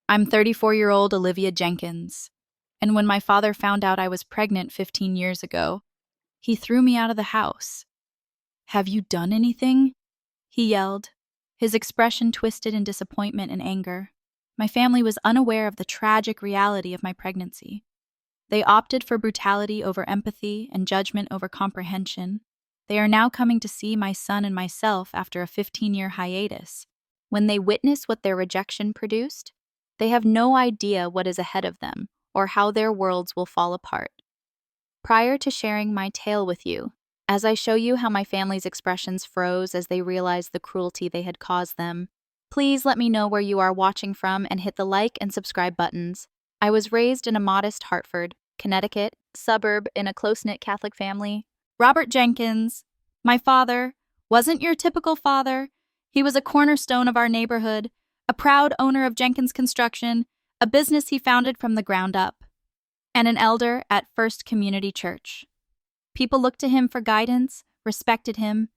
I'm 34-year-old Olivia Jenkins, and when my father found out I was pregnant 15 years ago, he threw me out of the house. Have you done anything? He yelled, his expression twisted in disappointment and anger. My family was unaware of the tragic reality of my pregnancy. They opted for brutality over empathy and judgment over comprehension. They are now coming to see my son and myself after a 15-year hiatus. When they witness what their rejection produced, they have no idea what is ahead of them or how their worlds will fall apart. Prior to sharing my tale with you, as I show you how my family's expressions froze as they realized the cruelty they had caused them, please let me know where you are watching from and hit the like and subscribe buttons. I was raised in a modest Hartford, Connecticut, suburb in a close-knit Catholic family. Robert Jenkins, my father, wasn't your typical father. He was a cornerstone of our neighborhood, a proud owner of Jenkins Construction, a business he founded from the ground up, and an elder at First Community Church. People looked to him for guidance, respected him,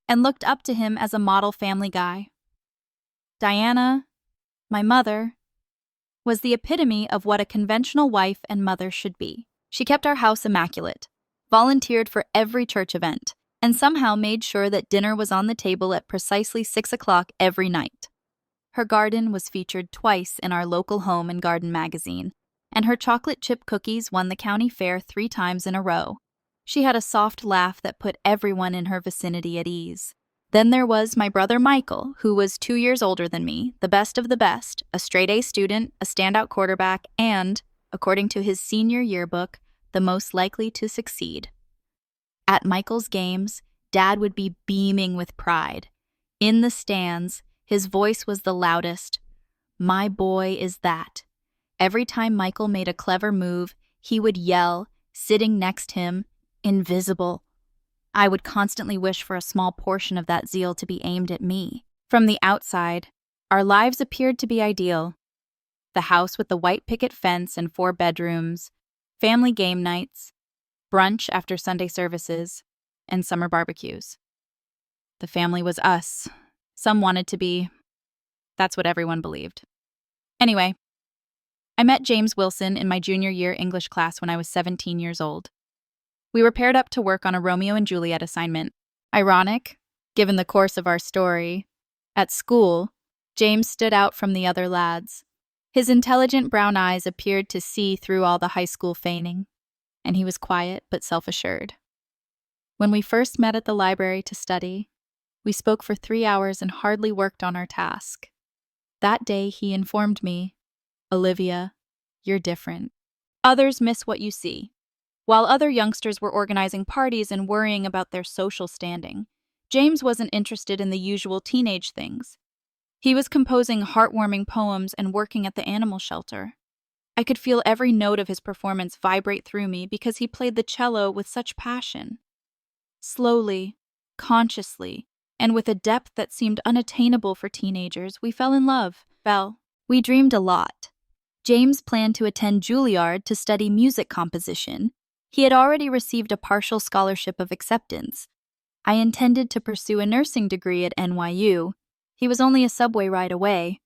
and looked up to him as a model family guy. Diana, my mother, was the epitome of what a conventional wife and mother should be. She kept our house immaculate, volunteered for every church event, and somehow made sure that dinner was on the table at precisely 6 o'clock every night. Her garden was featured twice in our local home and garden magazine, and her chocolate chip cookies won the county fair 3 times in a row. She had a soft laugh that put everyone in her vicinity at ease. Then there was my brother Michael, who was 2 years older than me, the best of the best, a straight-A student, a standout quarterback, and, according to his senior yearbook, the most likely to succeed. At Michael's games, Dad would be beaming with pride. In the stands, his voice was the loudest. My boy is that. Every time Michael made a clever move, he would yell, sitting next him, invisible. I would constantly wish for a small portion of that zeal to be aimed at me. From the outside, our lives appeared to be ideal. The house with the white picket fence and 4 bedrooms, family game nights, brunch after Sunday services, and summer barbecues. The family was us. Some wanted to be. That's what everyone believed. Anyway, I met James Wilson in my junior year English class when I was 17 years old. We were paired up to work on a Romeo and Juliet assignment. Ironic, given the course of our story. At school, James stood out from the other lads. His intelligent brown eyes appeared to see through all the high school feigning, and he was quiet but self-assured. When we first met at the library to study, we spoke for 3 hours and hardly worked on our task. That day he informed me, "Olivia, you're different. Others miss what you see." While other youngsters were organizing parties and worrying about their social standing, James wasn't interested in the usual teenage things. He was composing heartwarming poems and working at the animal shelter. I could feel every note of his performance vibrate through me because he played the cello with such passion. Slowly, consciously, and with a depth that seemed unattainable for teenagers, we fell in love. We dreamed a lot. James planned to attend Juilliard to study music composition. He had already received a partial scholarship of acceptance. I intended to pursue a nursing degree at NYU. He was only a subway ride away.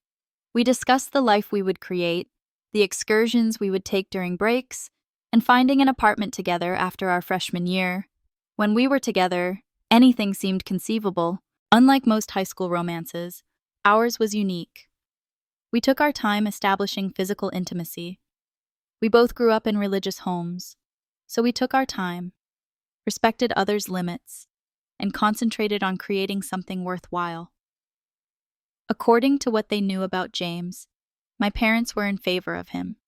We discussed the life we would create, the excursions we would take during breaks, and finding an apartment together after our freshman year. When we were together, anything seemed conceivable. Unlike most high school romances, ours was unique. We took our time establishing physical intimacy. We both grew up in religious homes. So we took our time, respected others' limits, and concentrated on creating something worthwhile. According to what they knew about James, my parents were in favor of him.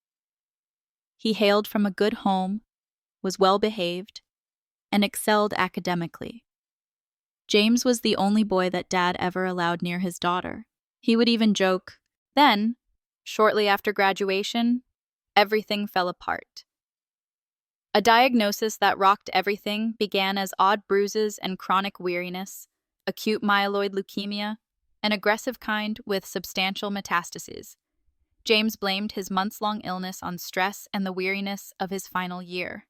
He hailed from a good home, was well-behaved, and excelled academically. James was the only boy that Dad ever allowed near his daughter. He would even joke, then, shortly after graduation, everything fell apart. A diagnosis that rocked everything began as odd bruises and chronic weariness, acute myeloid leukemia, an aggressive kind with substantial metastases. James blamed his months-long illness on stress and the weariness of his final year.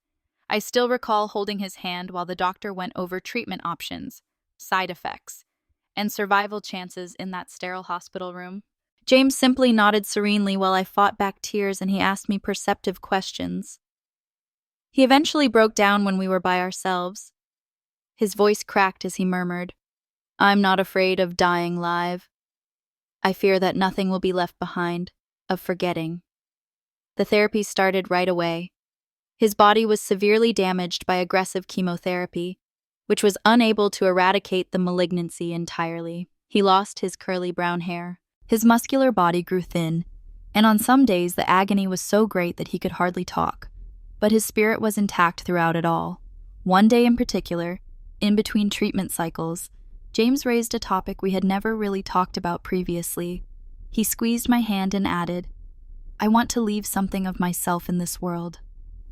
I still recall holding his hand while the doctor went over treatment options, side effects, and survival chances in that sterile hospital room. James simply nodded serenely while I fought back tears and he asked me perceptive questions. He eventually broke down when we were by ourselves. His voice cracked as he murmured, "I'm not afraid of dying live. I fear that nothing will be left behind, of forgetting." The therapy started right away. His body was severely damaged by aggressive chemotherapy, which was unable to eradicate the malignancy entirely. He lost his curly brown hair. His muscular body grew thin, and on some days the agony was so great that he could hardly talk. But his spirit was intact throughout it all. One day in particular, in between treatment cycles, James raised a topic we had never really talked about previously. He squeezed my hand and added, "I want to leave something of myself in this world.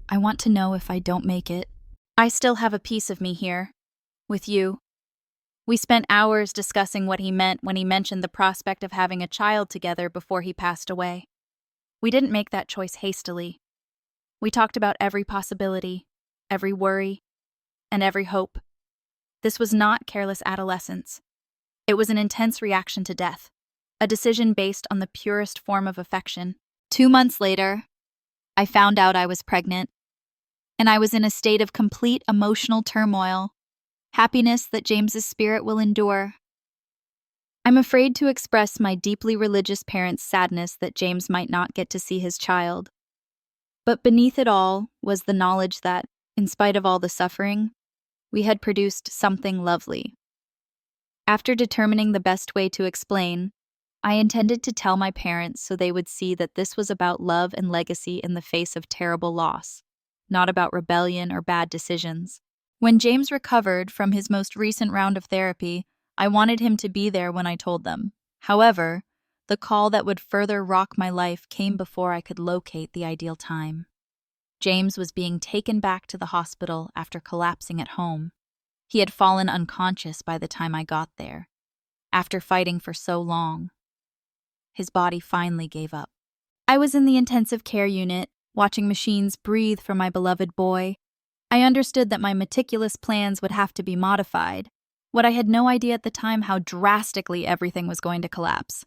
I want to know if I don't make it, I still have a piece of me here, with you." We spent hours discussing what he meant when he mentioned the prospect of having a child together before he passed away. We didn't make that choice hastily. We talked about every possibility, every worry, and every hope. This was not careless adolescence. It was an intense reaction to death, a decision based on the purest form of affection. 2 months later, I found out I was pregnant, and I was in a state of complete emotional turmoil, happiness that James's spirit will endure. I'm afraid to express my deeply religious parents' sadness that James might not get to see his child. But beneath it all was the knowledge that, in spite of all the suffering, we had produced something lovely. After determining the best way to explain, I intended to tell my parents so they would see that this was about love and legacy in the face of terrible loss, not about rebellion or bad decisions. When James recovered from his most recent round of therapy, I wanted him to be there when I told them. However, the call that would further rock my life came before I could locate the ideal time. James was being taken back to the hospital after collapsing at home. He had fallen unconscious by the time I got there, after fighting for so long. His body finally gave up. I was in the intensive care unit, watching machines breathe for my beloved boy. I understood that my meticulous plans would have to be modified. What I had no idea at the time how drastically everything was going to collapse.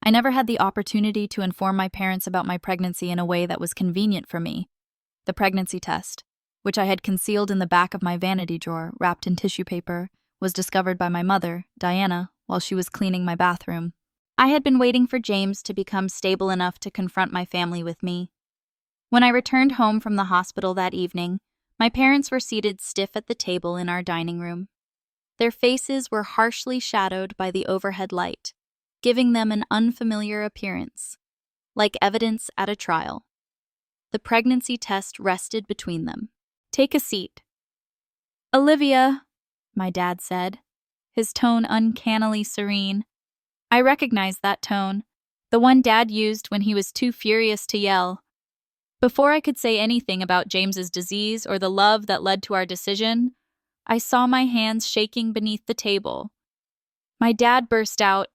I never had the opportunity to inform my parents about my pregnancy in a way that was convenient for me. The pregnancy test, which I had concealed in the back of my vanity drawer, wrapped in tissue paper, was discovered by my mother, Diana, while she was cleaning my bathroom. I had been waiting for James to become stable enough to confront my family with me. When I returned home from the hospital that evening, my parents were seated stiff at the table in our dining room. Their faces were harshly shadowed by the overhead light, giving them an unfamiliar appearance, like evidence at a trial. The pregnancy test rested between them. "Take a seat." "Olivia," my dad said, his tone uncannily serene. I recognized that tone, the one Dad used when he was too furious to yell. Before I could say anything about James's disease or the love that led to our decision, I saw my hands shaking beneath the table. My dad burst out,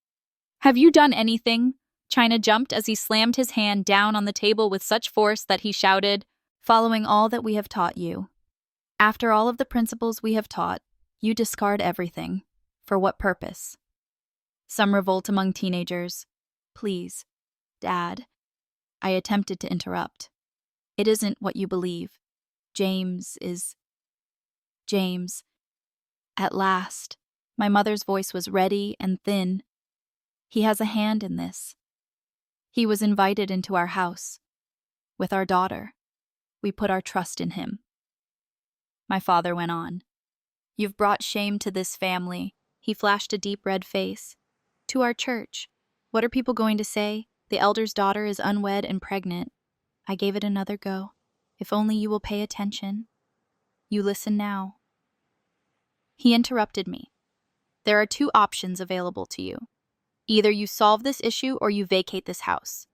"Have you done anything?" China jumped as he slammed his hand down on the table with such force that he shouted, "Following all that we have taught you. After all of the principles we have taught, you discard everything. For what purpose?" Some revolt among teenagers. "Please, Dad." I attempted to interrupt. "It isn't what you believe. James is... James." At last, my mother's voice was ready and thin. "He has a hand in this. He was invited into our house. With our daughter. We put our trust in him." My father went on. "You've brought shame to this family." He flashed a deep red face. "To our church. What are people going to say? The elder's daughter is unwed and pregnant. I gave it another go. If only you will pay attention. You listen now." He interrupted me. "There are 2 options available to you. Either you solve this issue or you vacate this house.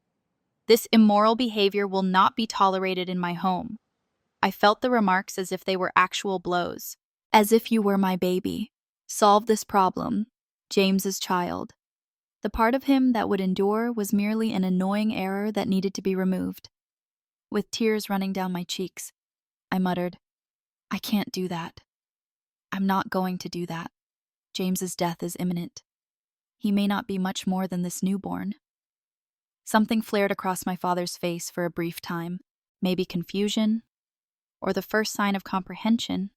This immoral behavior will not be tolerated in my home." I felt the remarks as if they were actual blows. "As if you were my baby. Solve this problem. James's child." The part of him that would endure was merely an annoying error that needed to be removed. With tears running down my cheeks, I muttered, "I can't do that. I'm not going to do that. James's death is imminent. He may not be much more than this newborn." Something flared across my father's face for a brief time, maybe confusion, or the first sign of comprehension.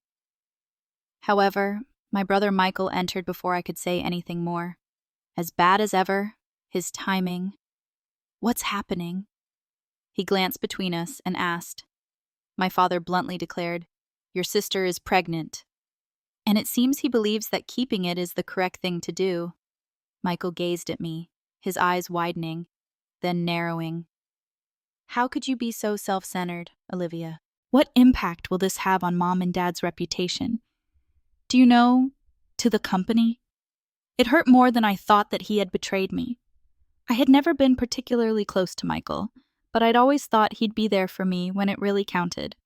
However, my brother Michael entered before I could say anything more. As bad as ever, his timing. What's happening? He glanced between us and asked. My father bluntly declared, "Your sister is pregnant." And it seems he believes that keeping it is the correct thing to do. Michael gazed at me, his eyes widening, then narrowing. How could you be so self-centered, Olivia? What impact will this have on Mom and Dad's reputation? Do you know, to the company? It hurt more than I thought that he had betrayed me. I had never been particularly close to Michael, but I'd always thought he'd be there for me when it really counted.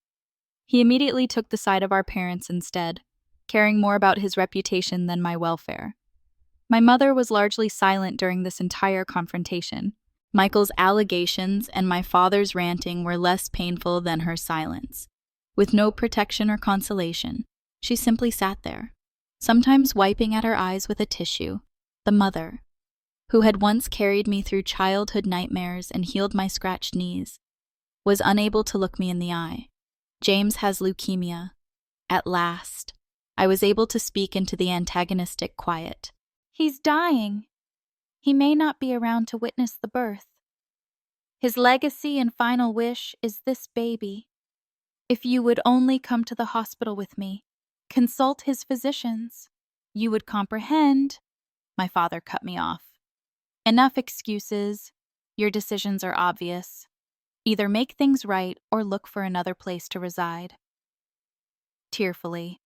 He immediately took the side of our parents instead, caring more about his reputation than my welfare. My mother was largely silent during this entire confrontation. Michael's allegations and my father's ranting were less painful than her silence. With no protection or consolation, she simply sat there, sometimes wiping at her eyes with a tissue. The mother, who had once carried me through childhood nightmares and healed my scratched knees, was unable to look me in the eye. James has leukemia. At last, I was able to speak into the antagonistic quiet. He's dying. He may not be around to witness the birth. His legacy and final wish is this baby. If you would only come to the hospital with me, consult his physicians, you would comprehend. My father cut me off. Enough excuses. Your decisions are obvious. Either make things right or look for another place to reside. Tearfully,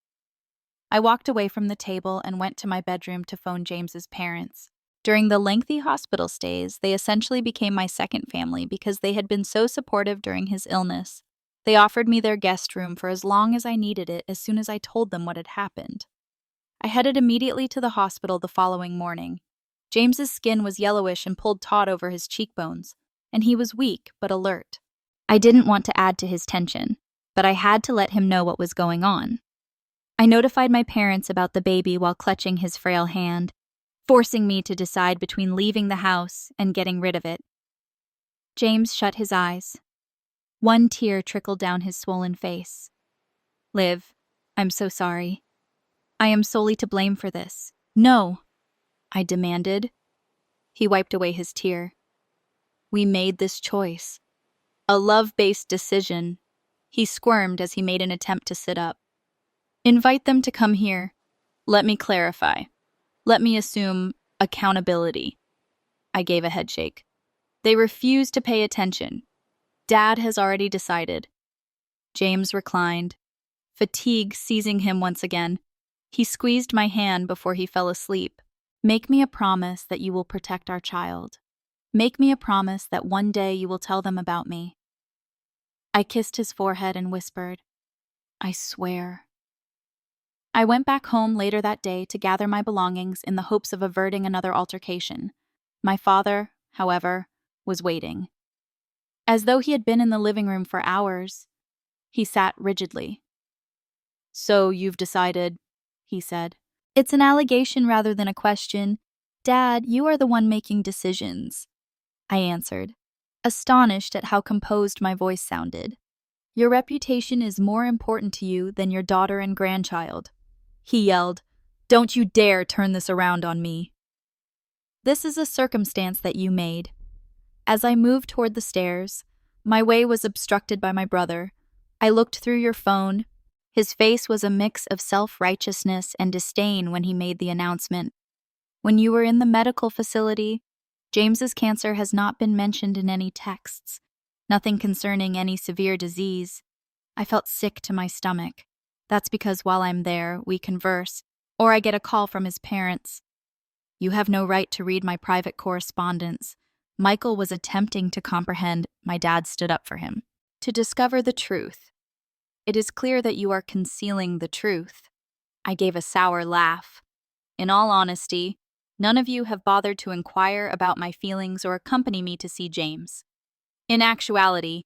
I walked away from the table and went to my bedroom to phone James's parents. During the lengthy hospital stays, they essentially became my second family because they had been so supportive during his illness. They offered me their guest room for as long as I needed it as soon as I told them what had happened. I headed immediately to the hospital the following morning. James's skin was yellowish and pulled taut over his cheekbones, and he was weak but alert. I didn't want to add to his tension, but I had to let him know what was going on. I notified my parents about the baby while clutching his frail hand, forcing me to decide between leaving the house and getting rid of it. James shut his eyes. One tear trickled down his swollen face. Liv, I'm so sorry. I am solely to blame for this. No, I demanded. He wiped away his tear. We made this choice. A love-based decision. He squirmed as he made an attempt to sit up. Invite them to come here. Let me clarify. Let me assume accountability. I gave a headshake. They refused to pay attention. Dad has already decided. James reclined, fatigue seizing him once again. He squeezed my hand before he fell asleep. Make me a promise that you will protect our child. Make me a promise that one day you will tell them about me. I kissed his forehead and whispered, I swear. I went back home later that day to gather my belongings in the hopes of averting another altercation. My father, however, was waiting. As though he had been in the living room for hours, he sat rigidly. So you've decided, he said. It's an allegation rather than a question. Dad, you are the one making decisions, I answered, astonished at how composed my voice sounded. Your reputation is more important to you than your daughter and grandchild. He yelled, Don't you dare turn this around on me. This is a circumstance that you made. As I moved toward the stairs, my way was obstructed by my brother. I looked through your phone. His face was a mix of self-righteousness and disdain when he made the announcement. When you were in the medical facility, James's cancer has not been mentioned in any texts. Nothing concerning any severe disease. I felt sick to my stomach. That's because while I'm there, we converse, or I get a call from his parents. You have no right to read my private correspondence. Michael was attempting to comprehend. My dad stood up for him. To discover the truth. It is clear that you are concealing the truth. I gave a sour laugh. In all honesty, none of you have bothered to inquire about my feelings or accompany me to see James. In actuality,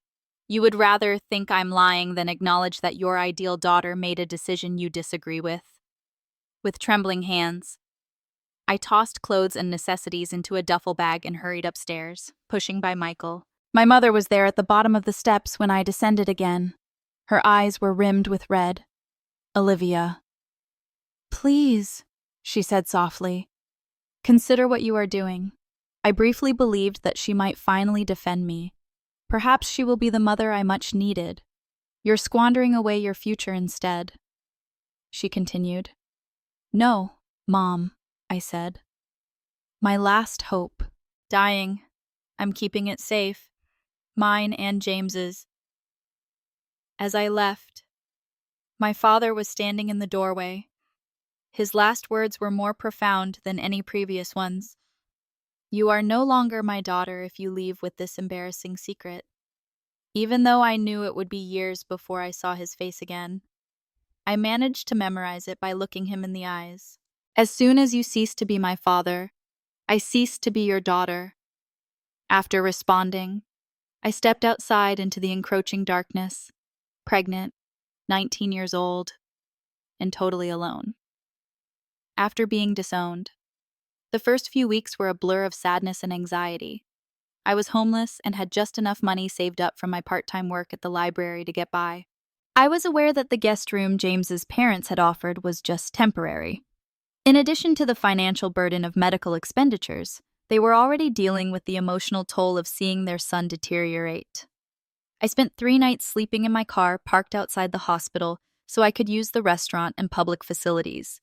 you would rather think I'm lying than acknowledge that your ideal daughter made a decision you disagree with. With trembling hands, I tossed clothes and necessities into a duffel bag and hurried upstairs, pushing by Michael. My mother was there at the bottom of the steps when I descended again. Her eyes were rimmed with red. "Olivia." "Please," she said softly. "Consider what you are doing." I briefly believed that she might finally defend me. Perhaps she will be the mother I much needed. "You're squandering away your future instead," she continued. "No, Mom," I said. "My last hope. Dying. I'm keeping it safe. Mine and James's." As I left, my father was standing in the doorway. His last words were more profound than any previous ones. "You are no longer my daughter if you leave with this embarrassing secret." Even though I knew it would be years before I saw his face again, I managed to memorize it by looking him in the eyes. "As soon as you cease to be my father, I cease to be your daughter." After responding, I stepped outside into the encroaching darkness, pregnant, 19 years old, and totally alone. After being disowned, the first few weeks were a blur of sadness and anxiety. I was homeless and had just enough money saved up from my part-time work at the library to get by. I was aware that the guest room James's parents had offered was just temporary. In addition to the financial burden of medical expenditures, they were already dealing with the emotional toll of seeing their son deteriorate. I spent 3 nights sleeping in my car parked outside the hospital so I could use the restaurant and public facilities.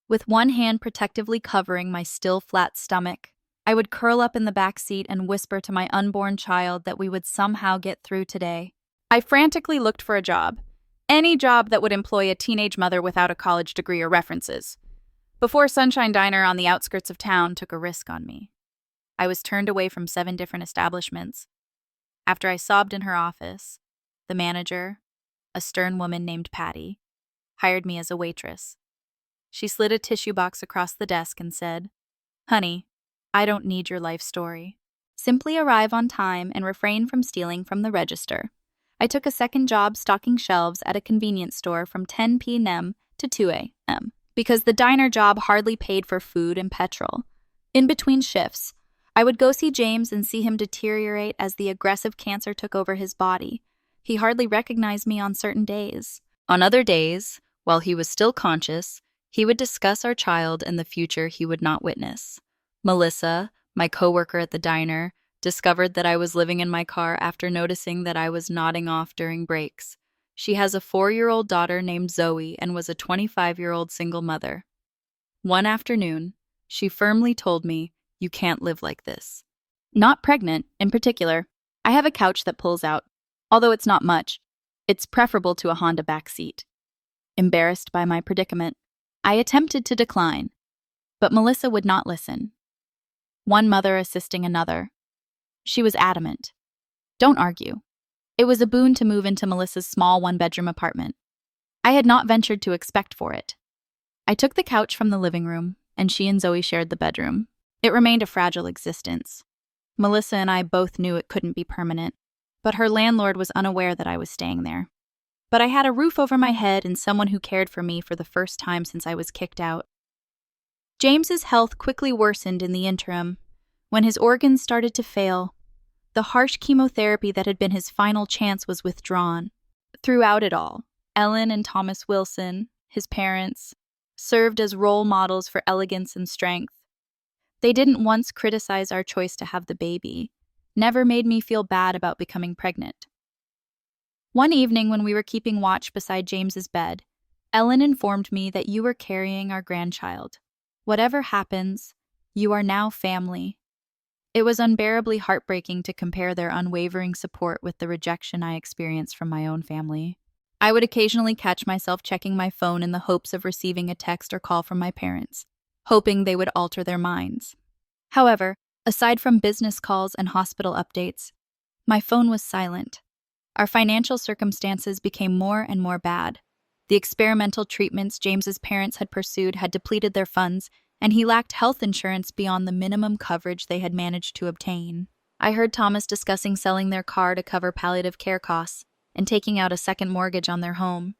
With one hand protectively covering my still flat stomach, I would curl up in the back seat and whisper to my unborn child that we would somehow get through today. I frantically looked for a job. Any job that would employ a teenage mother without a college degree or references. Before Sunshine Diner on the outskirts of town took a risk on me. I was turned away from 7 different establishments. After I sobbed in her office, the manager, a stern woman named Patty, hired me as a waitress. She slid a tissue box across the desk and said, "Honey, I don't need your life story. Simply arrive on time and refrain from stealing from the register." I took a second job stocking shelves at a convenience store from 10 p.m. to 2 a.m. because the diner job hardly paid for food and petrol. In between shifts, I would go see James and see him deteriorate as the aggressive cancer took over his body. He hardly recognized me on certain days. On other days, while he was still conscious, he would discuss our child and the future he would not witness. Melissa, my coworker at the diner, discovered that I was living in my car after noticing that I was nodding off during breaks. She has a 4-year-old daughter named Zoe and was a 25-year-old single mother. One afternoon, she firmly told me, "You can't live like this." Not pregnant, in particular. I have a couch that pulls out. Although it's not much, it's preferable to a Honda backseat. Embarrassed by my predicament, I attempted to decline, but Melissa would not listen. One mother assisting another. She was adamant. Don't argue. It was a boon to move into Melissa's small 1-bedroom apartment. I had not ventured to expect for it. I took the couch from the living room, and she and Zoe shared the bedroom. It remained a fragile existence. Melissa and I both knew it couldn't be permanent, but her landlord was unaware that I was staying there. But I had a roof over my head and someone who cared for me for the first time since I was kicked out. James's health quickly worsened in the interim. When his organs started to fail, the harsh chemotherapy that had been his final chance was withdrawn. Throughout it all, Ellen and Thomas Wilson, his parents, served as role models for elegance and strength. They didn't once criticize our choice to have the baby, never made me feel bad about becoming pregnant. One evening when we were keeping watch beside James's bed, Ellen informed me that you were carrying our grandchild. Whatever happens, you are now family. It was unbearably heartbreaking to compare their unwavering support with the rejection I experienced from my own family. I would occasionally catch myself checking my phone in the hopes of receiving a text or call from my parents, hoping they would alter their minds. However, aside from business calls and hospital updates, my phone was silent. Our financial circumstances became more and more bad. The experimental treatments James's parents had pursued had depleted their funds, and he lacked health insurance beyond the minimum coverage they had managed to obtain. I heard Thomas discussing selling their car to cover palliative care costs and taking out a second mortgage on their home.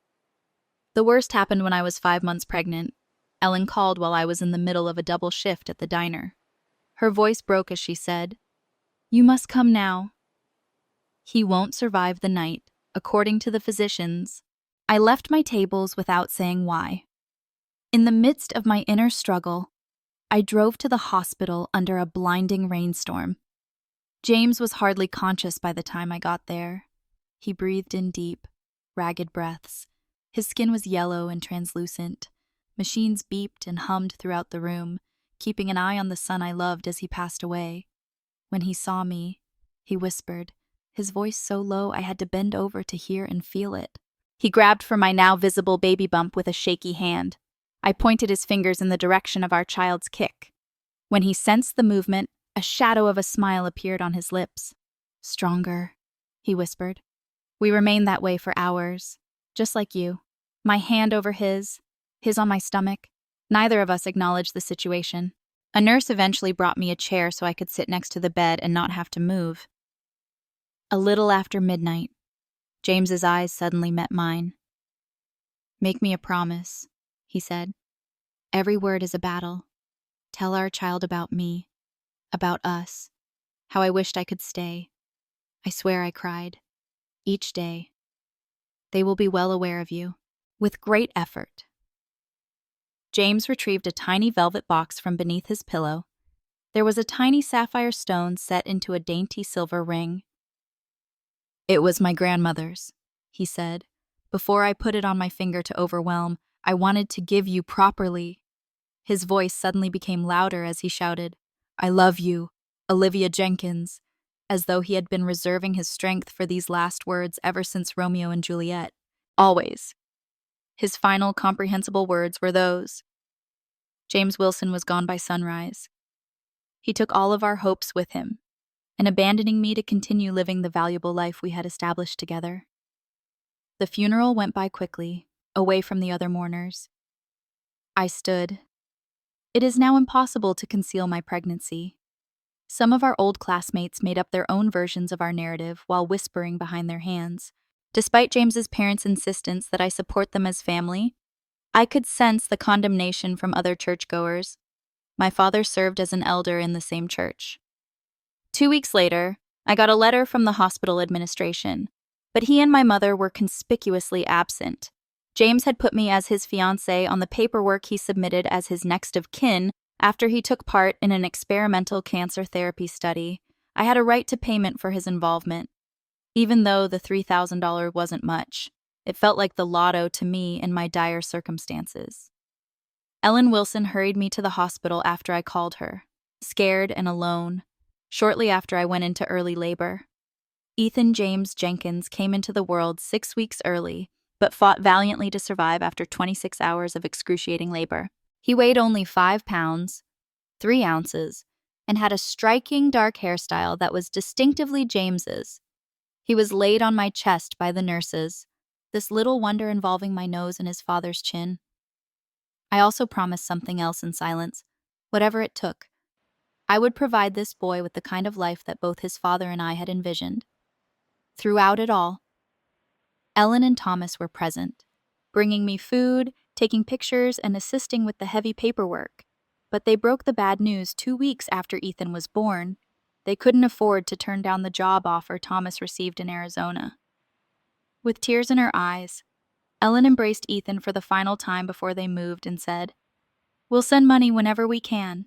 The worst happened when I was 5 months pregnant. Ellen called while I was in the middle of a double shift at the diner. Her voice broke as she said, "You must come now. He won't survive the night, according to the physicians." I left my tables without saying why. In the midst of my inner struggle, I drove to the hospital under a blinding rainstorm. James was hardly conscious by the time I got there. He breathed in deep, ragged breaths. His skin was yellow and translucent. Machines beeped and hummed throughout the room, keeping an eye on the son I loved as he passed away. When he saw me, he whispered, his voice so low I had to bend over to hear and feel it. He grabbed for my now visible baby bump with a shaky hand. I pointed his fingers in the direction of our child's kick. When he sensed the movement, a shadow of a smile appeared on his lips. "Stronger," he whispered. We remained that way for hours, just like you. My hand over his on my stomach. Neither of us acknowledged the situation. A nurse eventually brought me a chair so I could sit next to the bed and not have to move. A little after midnight, James's eyes suddenly met mine. "Make me a promise," he said. "Every word is a battle. Tell our child about me, about us, how I wished I could stay. I swear," I cried. "Each day. They will be well aware of you." With great effort, James retrieved a tiny velvet box from beneath his pillow. There was a tiny sapphire stone set into a dainty silver ring. "It was my grandmother's," he said. "Before I put it on my finger to overwhelm, I wanted to give you properly." His voice suddenly became louder as he shouted, "I love you, Olivia Jenkins," as though he had been reserving his strength for these last words ever since Romeo and Juliet. Always. His final comprehensible words were those. James Wilson was gone by sunrise. He took all of our hopes with him, and abandoning me to continue living the valuable life we had established together. The funeral went by quickly, away from the other mourners. I stood. It is now impossible to conceal my pregnancy. Some of our old classmates made up their own versions of our narrative while whispering behind their hands. Despite James's parents' insistence that I support them as family, I could sense the condemnation from other churchgoers. My father served as an elder in the same church. 2 weeks later, I got a letter from the hospital administration, but he and my mother were conspicuously absent. James had put me as his fiancée on the paperwork he submitted as his next of kin after he took part in an experimental cancer therapy study. I had a right to payment for his involvement. Even though the $3,000 wasn't much, it felt like the lotto to me in my dire circumstances. Ellen Wilson hurried me to the hospital after I called her, scared and alone, shortly after I went into early labor. Ethan James Jenkins came into the world 6 weeks early, but fought valiantly to survive after 26 hours of excruciating labor. He weighed only 5 pounds, 3 ounces, and had a striking dark hairstyle that was distinctively James's. He was laid on my chest by the nurses, this little wonder involving my nose and his father's chin. I also promised something else in silence, whatever it took. I would provide this boy with the kind of life that both his father and I had envisioned. Throughout it all, Ellen and Thomas were present, bringing me food, taking pictures, and assisting with the heavy paperwork. But they broke the bad news 2 weeks after Ethan was born. They couldn't afford to turn down the job offer Thomas received in Arizona. With tears in her eyes, Ellen embraced Ethan for the final time before they moved and said, "We'll send money whenever we can."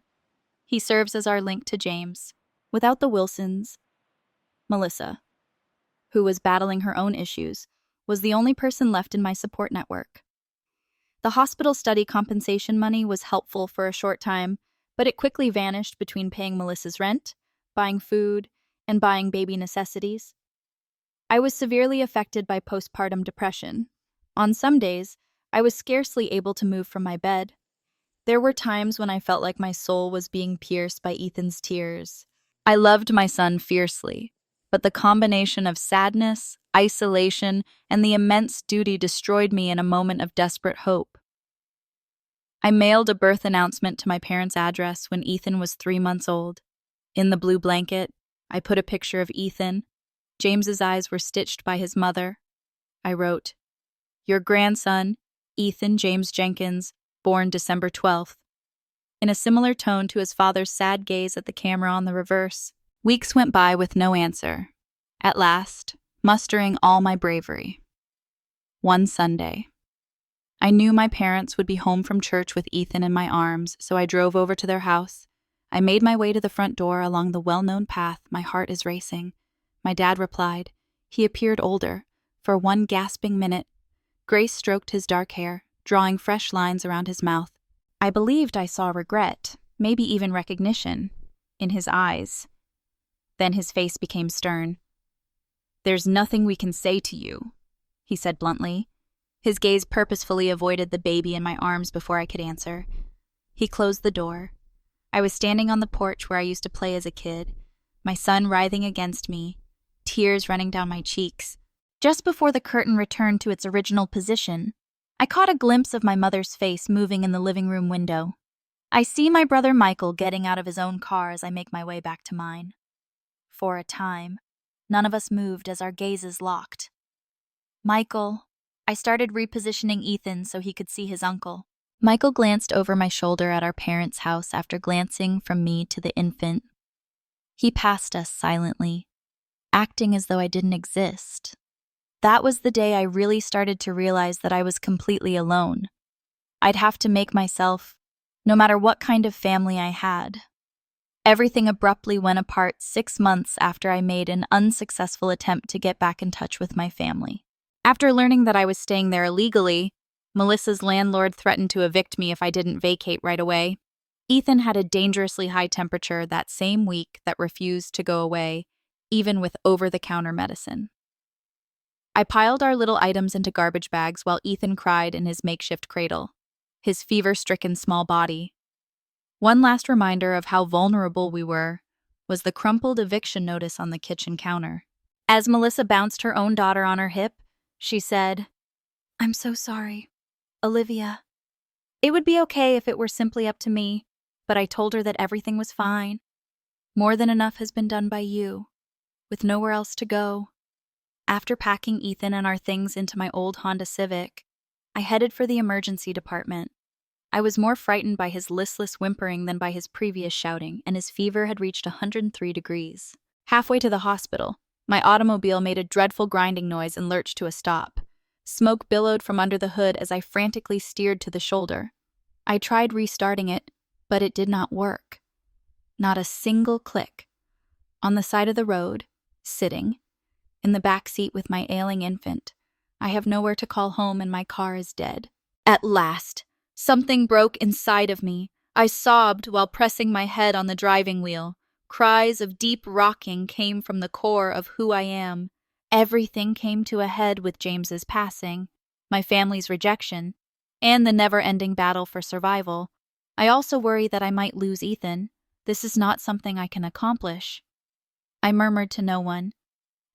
He serves as our link to James. Without the Wilsons, Melissa, who was battling her own issues, was the only person left in my support network. The hospital study compensation money was helpful for a short time, but it quickly vanished between paying Melissa's rent, buying food, and buying baby necessities. I was severely affected by postpartum depression. On some days, I was scarcely able to move from my bed. There were times when I felt like my soul was being pierced by Ethan's tears. I loved my son fiercely, but the combination of sadness, isolation, and the immense duty destroyed me in a moment of desperate hope. I mailed a birth announcement to my parents' address when Ethan was 3 months old. In the blue blanket, I put a picture of Ethan. James's eyes were stitched by his mother. I wrote, "Your grandson, Ethan James Jenkins, born December 12th, in a similar tone to his father's sad gaze at the camera on the reverse. Weeks went by with no answer. At last, mustering all my bravery. One Sunday. I knew my parents would be home from church with Ethan in my arms, so I drove over to their house. I made my way to the front door along the well-known path. My heart is racing. My dad replied. He appeared older. For one gasping minute, Grace stroked his dark hair, drawing fresh lines around his mouth. I believed I saw regret, maybe even recognition, in his eyes. Then his face became stern. "There's nothing we can say to you," he said bluntly. His gaze purposefully avoided the baby in my arms before I could answer. He closed the door. I was standing on the porch where I used to play as a kid, my son writhing against me, tears running down my cheeks. Just before the curtain returned to its original position, I caught a glimpse of my mother's face moving in the living room window. I see my brother Michael getting out of his own car as I make my way back to mine. For a time, none of us moved as our gazes locked. Michael. I started repositioning Ethan so he could see his uncle. Michael glanced over my shoulder at our parents' house after glancing from me to the infant. He passed us silently, acting as though I didn't exist. That was the day I really started to realize that I was completely alone. I'd have to make myself, no matter what kind of family I had. Everything abruptly went apart 6 months after I made an unsuccessful attempt to get back in touch with my family. After learning that I was staying there illegally, Melissa's landlord threatened to evict me if I didn't vacate right away. Ethan had a dangerously high temperature that same week that refused to go away, even with over-the-counter medicine. I piled our little items into garbage bags while Ethan cried in his makeshift cradle, his fever-stricken small body. One last reminder of how vulnerable we were was the crumpled eviction notice on the kitchen counter. As Melissa bounced her own daughter on her hip, she said, "I'm so sorry, Olivia. It would be okay if it were simply up to me, but I told her that everything was fine. More than enough has been done by you, with nowhere else to go." After packing Ethan and our things into my old Honda Civic, I headed for the emergency department. I was more frightened by his listless whimpering than by his previous shouting, and his fever had reached 103 degrees. Halfway to the hospital, my automobile made a dreadful grinding noise and lurched to a stop. Smoke billowed from under the hood as I frantically steered to the shoulder. I tried restarting it, but it did not work. Not a single click. On the side of the road, sitting, in the back seat with my ailing infant, I have nowhere to call home and my car is dead. At last, something broke inside of me. I sobbed while pressing my head on the driving wheel. Cries of deep rocking came from the core of who I am. Everything came to a head with James's passing, my family's rejection, and the never-ending battle for survival. I also worry that I might lose Ethan. This is not something I can accomplish. I murmured to no one.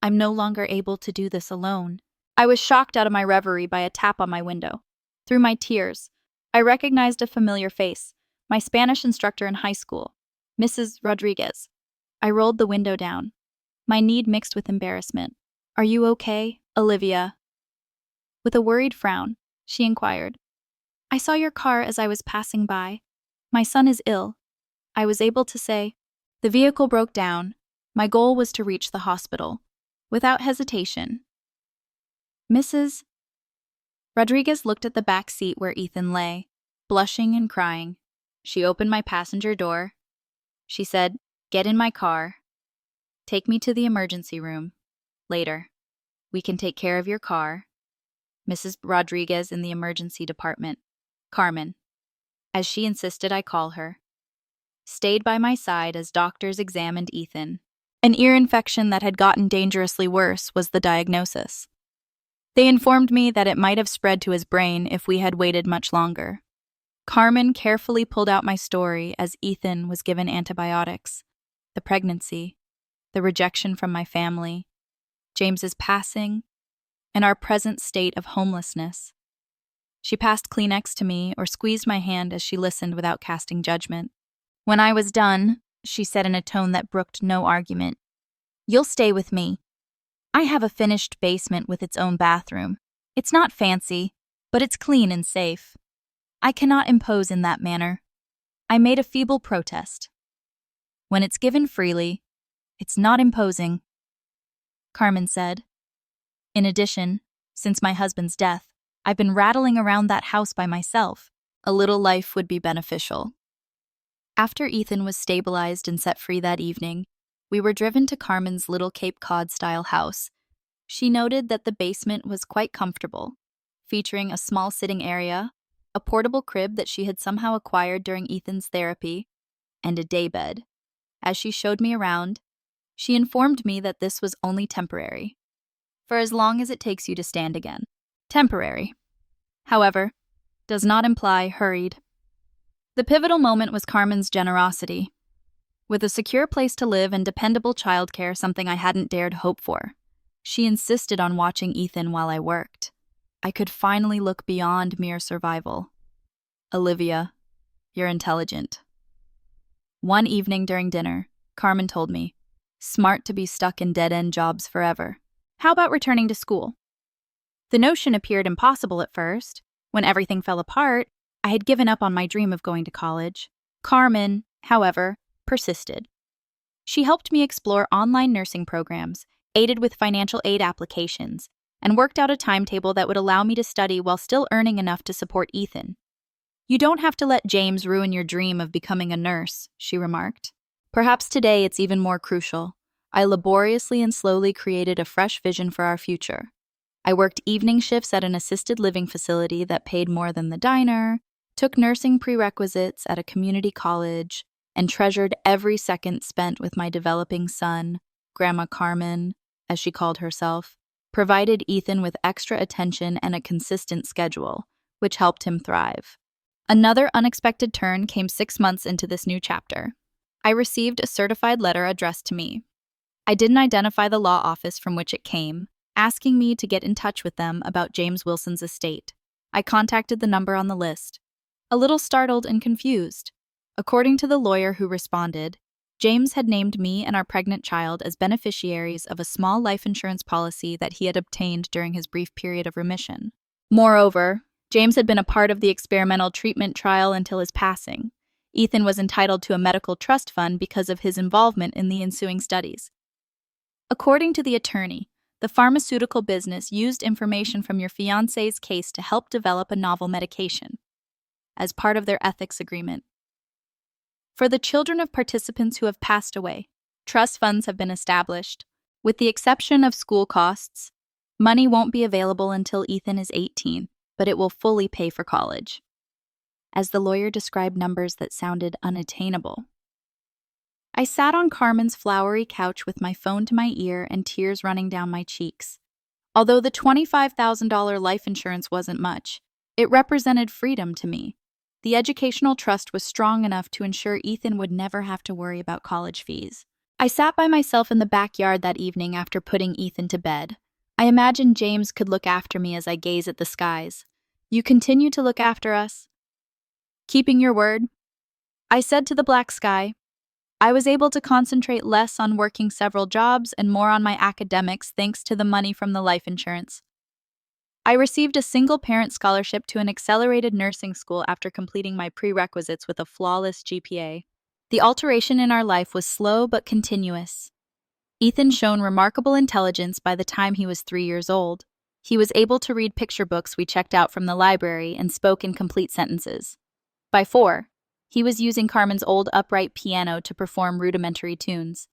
I'm no longer able to do this alone. I was shocked out of my reverie by a tap on my window. Through my tears, I recognized a familiar face, my Spanish instructor in high school, Mrs. Rodriguez. I rolled the window down, my need mixed with embarrassment. "Are you okay, Olivia?" With a worried frown, she inquired. "I saw your car as I was passing by. My son is ill." I was able to say, "The vehicle broke down. My goal was to reach the hospital." Without hesitation. Mrs. Rodriguez looked at the back seat where Ethan lay, blushing and crying. She opened my passenger door. She said, "Get in my car. Take me to the emergency room. Later. We can take care of your car." Mrs. Rodriguez in the emergency department. Carmen. As she insisted I call her. Stayed by my side as doctors examined Ethan. An ear infection that had gotten dangerously worse was the diagnosis. They informed me that it might have spread to his brain if we had waited much longer. Carmen carefully pulled out my story as Ethan was given antibiotics. The pregnancy, the rejection from my family, James's passing, and our present state of homelessness. She passed Kleenex to me or squeezed my hand as she listened without casting judgment. When I was done, she said in a tone that brooked no argument, "You'll stay with me. I have a finished basement with its own bathroom. It's not fancy, but it's clean and safe. I cannot impose in that manner. I made a feeble protest. When it's given freely, it's not imposing, Carmen said. In addition, since my husband's death, I've been rattling around that house by myself. A little life would be beneficial. After Ethan was stabilized and set free that evening, we were driven to Carmen's little Cape Cod-style house. She noted that the basement was quite comfortable, featuring a small sitting area, a portable crib that she had somehow acquired during Ethan's therapy, and a daybed. As she showed me around, she informed me that this was only temporary, for as long as it takes you to stand again. Temporary, however, does not imply hurried. The pivotal moment was Carmen's generosity. With a secure place to live and dependable childcare, something I hadn't dared hope for, she insisted on watching Ethan while I worked. I could finally look beyond mere survival. Olivia, you're intelligent. One evening during dinner, Carmen told me, smart to be stuck in dead-end jobs forever. How about returning to school? The notion appeared impossible at first. When everything fell apart, I had given up on my dream of going to college. Carmen, however, persisted. She helped me explore online nursing programs, aided with financial aid applications, and worked out a timetable that would allow me to study while still earning enough to support Ethan. You don't have to let James ruin your dream of becoming a nurse, she remarked. Perhaps today it's even more crucial. I laboriously and slowly created a fresh vision for our future. I worked evening shifts at an assisted living facility that paid more than the diner, took nursing prerequisites at a community college, and treasured every second spent with my developing son, Grandma Carmen, as she called herself, provided Ethan with extra attention and a consistent schedule, which helped him thrive. Another unexpected turn came 6 months into this new chapter. I received a certified letter addressed to me. I didn't identify the law office from which it came, asking me to get in touch with them about James Wilson's estate. I contacted the number on the list, a little startled and confused. According to the lawyer who responded, James had named me and our pregnant child as beneficiaries of a small life insurance policy that he had obtained during his brief period of remission. Moreover, James had been a part of the experimental treatment trial until his passing. Ethan was entitled to a medical trust fund because of his involvement in the ensuing studies. According to the attorney, the pharmaceutical business used information from your fiancé's case to help develop a novel medication, as part of their ethics agreement. For the children of participants who have passed away, trust funds have been established. With the exception of school costs, money won't be available until Ethan is 18, but it will fully pay for college. As the lawyer described numbers that sounded unattainable. I sat on Carmen's flowery couch with my phone to my ear and tears running down my cheeks. Although the $25,000 life insurance wasn't much, it represented freedom to me. The educational trust was strong enough to ensure Ethan would never have to worry about college fees. I sat by myself in the backyard that evening after putting Ethan to bed. I imagined James could look after me as I gaze at the skies. You continue to look after us? Keeping your word? I said to the black sky. I was able to concentrate less on working several jobs and more on my academics thanks to the money from the life insurance. I received a single-parent scholarship to an accelerated nursing school after completing my prerequisites with a flawless GPA. The alteration in our life was slow but continuous. Ethan shone remarkable intelligence by the time he was 3 years old. He was able to read picture books we checked out from the library and spoke in complete sentences. By 4, he was using Carmen's old upright piano to perform rudimentary tunes.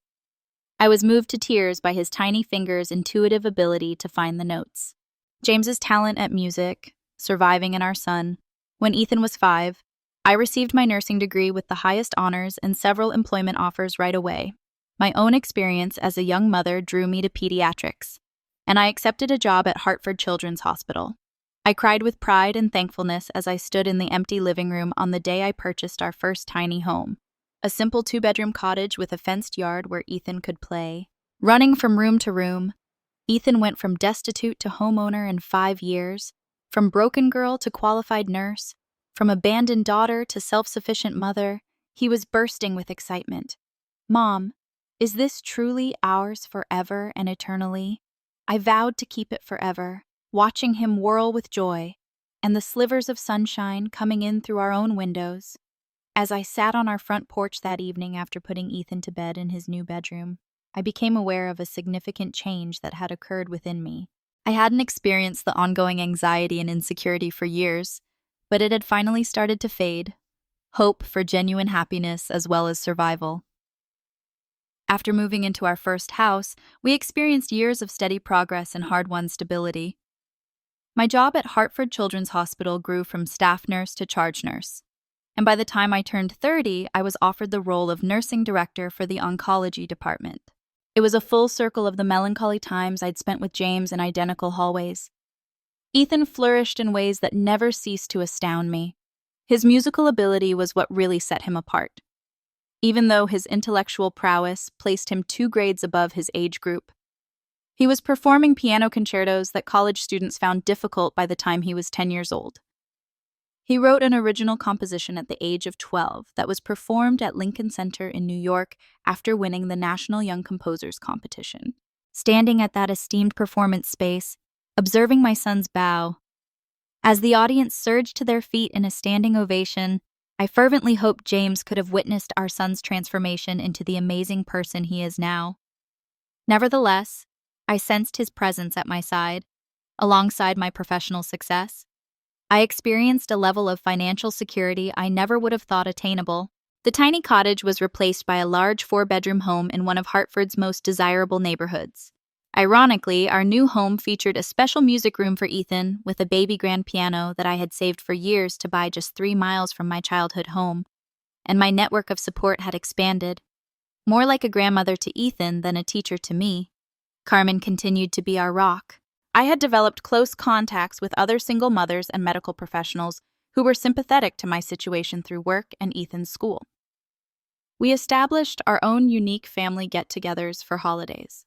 I was moved to tears by his tiny fingers' intuitive ability to find the notes. James's talent at music, surviving in our son. When Ethan was 5, I received my nursing degree with the highest honors and several employment offers right away. My own experience as a young mother drew me to pediatrics, and I accepted a job at Hartford Children's Hospital. I cried with pride and thankfulness as I stood in the empty living room on the day I purchased our first tiny home. A simple 2-bedroom cottage with a fenced yard where Ethan could play. Running from room to room, Ethan went from destitute to homeowner in 5 years, from broken girl to qualified nurse, from abandoned daughter to self-sufficient mother. He was bursting with excitement. Mom, is this truly ours forever and eternally? I vowed to keep it forever, watching him whirl with joy. and the slivers of sunshine coming in through our own windows. As I sat on our front porch that evening after putting Ethan to bed in his new bedroom, I became aware of a significant change that had occurred within me. I hadn't experienced the ongoing anxiety and insecurity for years, but it had finally started to fade. Hope for genuine happiness as well as survival. After moving into our first house, we experienced years of steady progress and hard-won stability. My job at Hartford Children's Hospital grew from staff nurse to charge nurse, and by the time I turned 30, I was offered the role of nursing director for the oncology department. It was a full circle of the melancholy times I'd spent with James in identical hallways. Ethan flourished in ways that never ceased to astound me. His musical ability was what really set him apart. Even though his intellectual prowess placed him 2 grades above his age group, he was performing piano concertos that college students found difficult by the time he was 10 years old. He wrote an original composition at the age of 12 that was performed at Lincoln Center in New York after winning the National Young Composers Competition. Standing at that esteemed performance space, observing my son's bow, as the audience surged to their feet in a standing ovation, I fervently hoped James could have witnessed our son's transformation into the amazing person he is now. Nevertheless, I sensed his presence at my side, alongside my professional success. I experienced a level of financial security I never would have thought attainable. The tiny cottage was replaced by a large 4-bedroom home in one of Hartford's most desirable neighborhoods. Ironically, our new home featured a special music room for Ethan with a baby grand piano that I had saved for years to buy just 3 miles from my childhood home, and my network of support had expanded. More like a grandmother to Ethan than a teacher to me, Carmen continued to be our rock. I had developed close contacts with other single mothers and medical professionals who were sympathetic to my situation through work and Ethan's school. We established our own unique family get-togethers for holidays,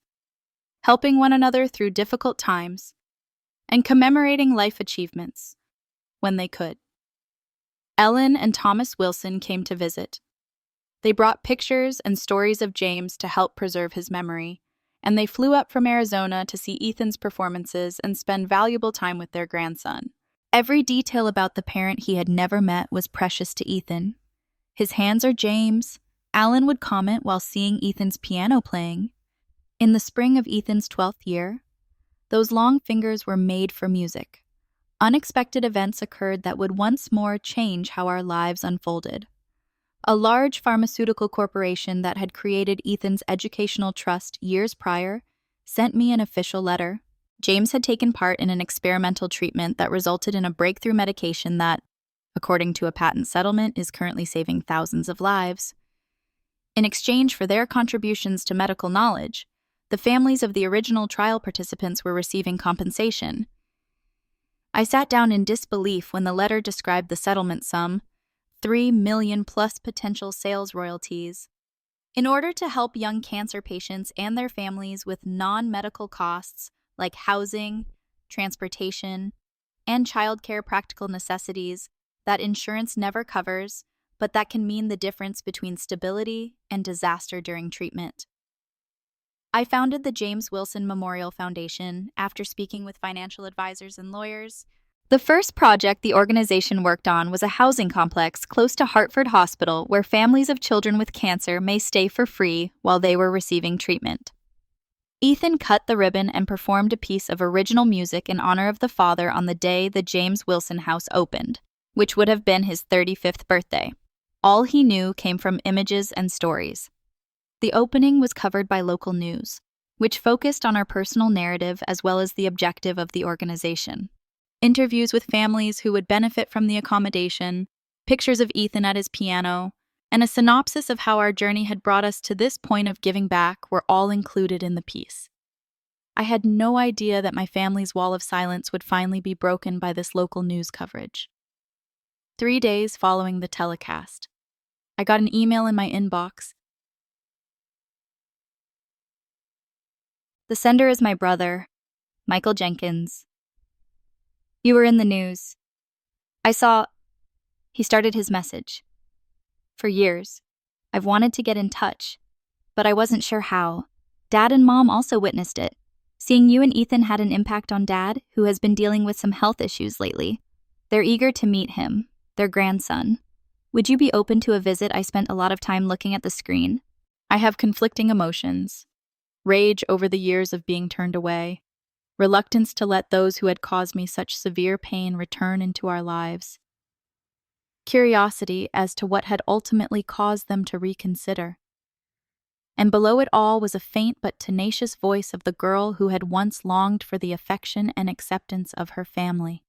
helping one another through difficult times and commemorating life achievements when they could. Ellen and Thomas Wilson came to visit. They brought pictures and stories of James to help preserve his memory, and they flew up from Arizona to see Ethan's performances and spend valuable time with their grandson. Every detail about the parent he had never met was precious to Ethan. His hands are James, Alan would comment while seeing Ethan's piano playing. In the spring of Ethan's 12th year, those long fingers were made for music. Unexpected events occurred that would once more change how our lives unfolded. A large pharmaceutical corporation that had created Ethan's educational trust years prior sent me an official letter. James had taken part in an experimental treatment that resulted in a breakthrough medication that, according to a patent settlement, is currently saving thousands of lives. In exchange for their contributions to medical knowledge, the families of the original trial participants were receiving compensation. I sat down in disbelief when the letter described the settlement sum, $3 million plus potential sales royalties. In order to help young cancer patients and their families with non-medical costs like housing, transportation, and childcare practical necessities that insurance never covers, but that can mean the difference between stability and disaster during treatment. I founded the James Wilson Memorial Foundation after speaking with financial advisors and lawyers. The first project the organization worked on was a housing complex close to Hartford Hospital where families of children with cancer may stay for free while they were receiving treatment. Ethan cut the ribbon and performed a piece of original music in honor of the father on the day the James Wilson House opened, which would have been his 35th birthday. All he knew came from images and stories. The opening was covered by local news, which focused on our personal narrative as well as the objective of the organization. Interviews with families who would benefit from the accommodation, pictures of Ethan at his piano, and a synopsis of how our journey had brought us to this point of giving back were all included in the piece. I had no idea that my family's wall of silence would finally be broken by this local news coverage. 3 days following the telecast, I got an email in my inbox. The sender is my brother, Michael Jenkins. You were in the news. I saw. He started his message. For years, I've wanted to get in touch, but I wasn't sure how. Dad and Mom also witnessed it. Seeing you and Ethan had an impact on Dad, who has been dealing with some health issues lately. They're eager to meet him, their grandson. Would you be open to a visit? I spent a lot of time looking at the screen. I have conflicting emotions. Rage over the years of being turned away. Reluctance to let those who had caused me such severe pain return into our lives. Curiosity as to what had ultimately caused them to reconsider. And below it all was a faint but tenacious voice of the girl who had once longed for the affection and acceptance of her family.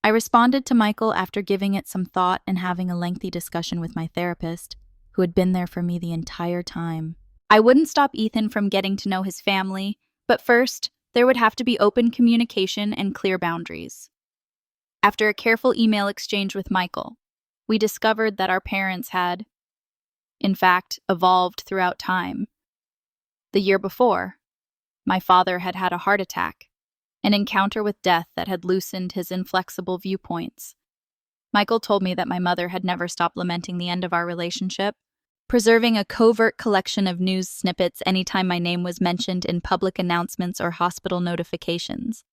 I responded to Michael after giving it some thought and having a lengthy discussion with my therapist, who had been there for me the entire time. I wouldn't stop Ethan from getting to know his family, but first, there would have to be open communication and clear boundaries. After a careful email exchange with Michael, we discovered that our parents had, in fact, evolved throughout time. The year before, my father had had a heart attack, an encounter with death that had loosened his inflexible viewpoints. Michael told me that my mother had never stopped lamenting the end of our relationship, preserving a covert collection of news snippets anytime my name was mentioned in public announcements or hospital notifications.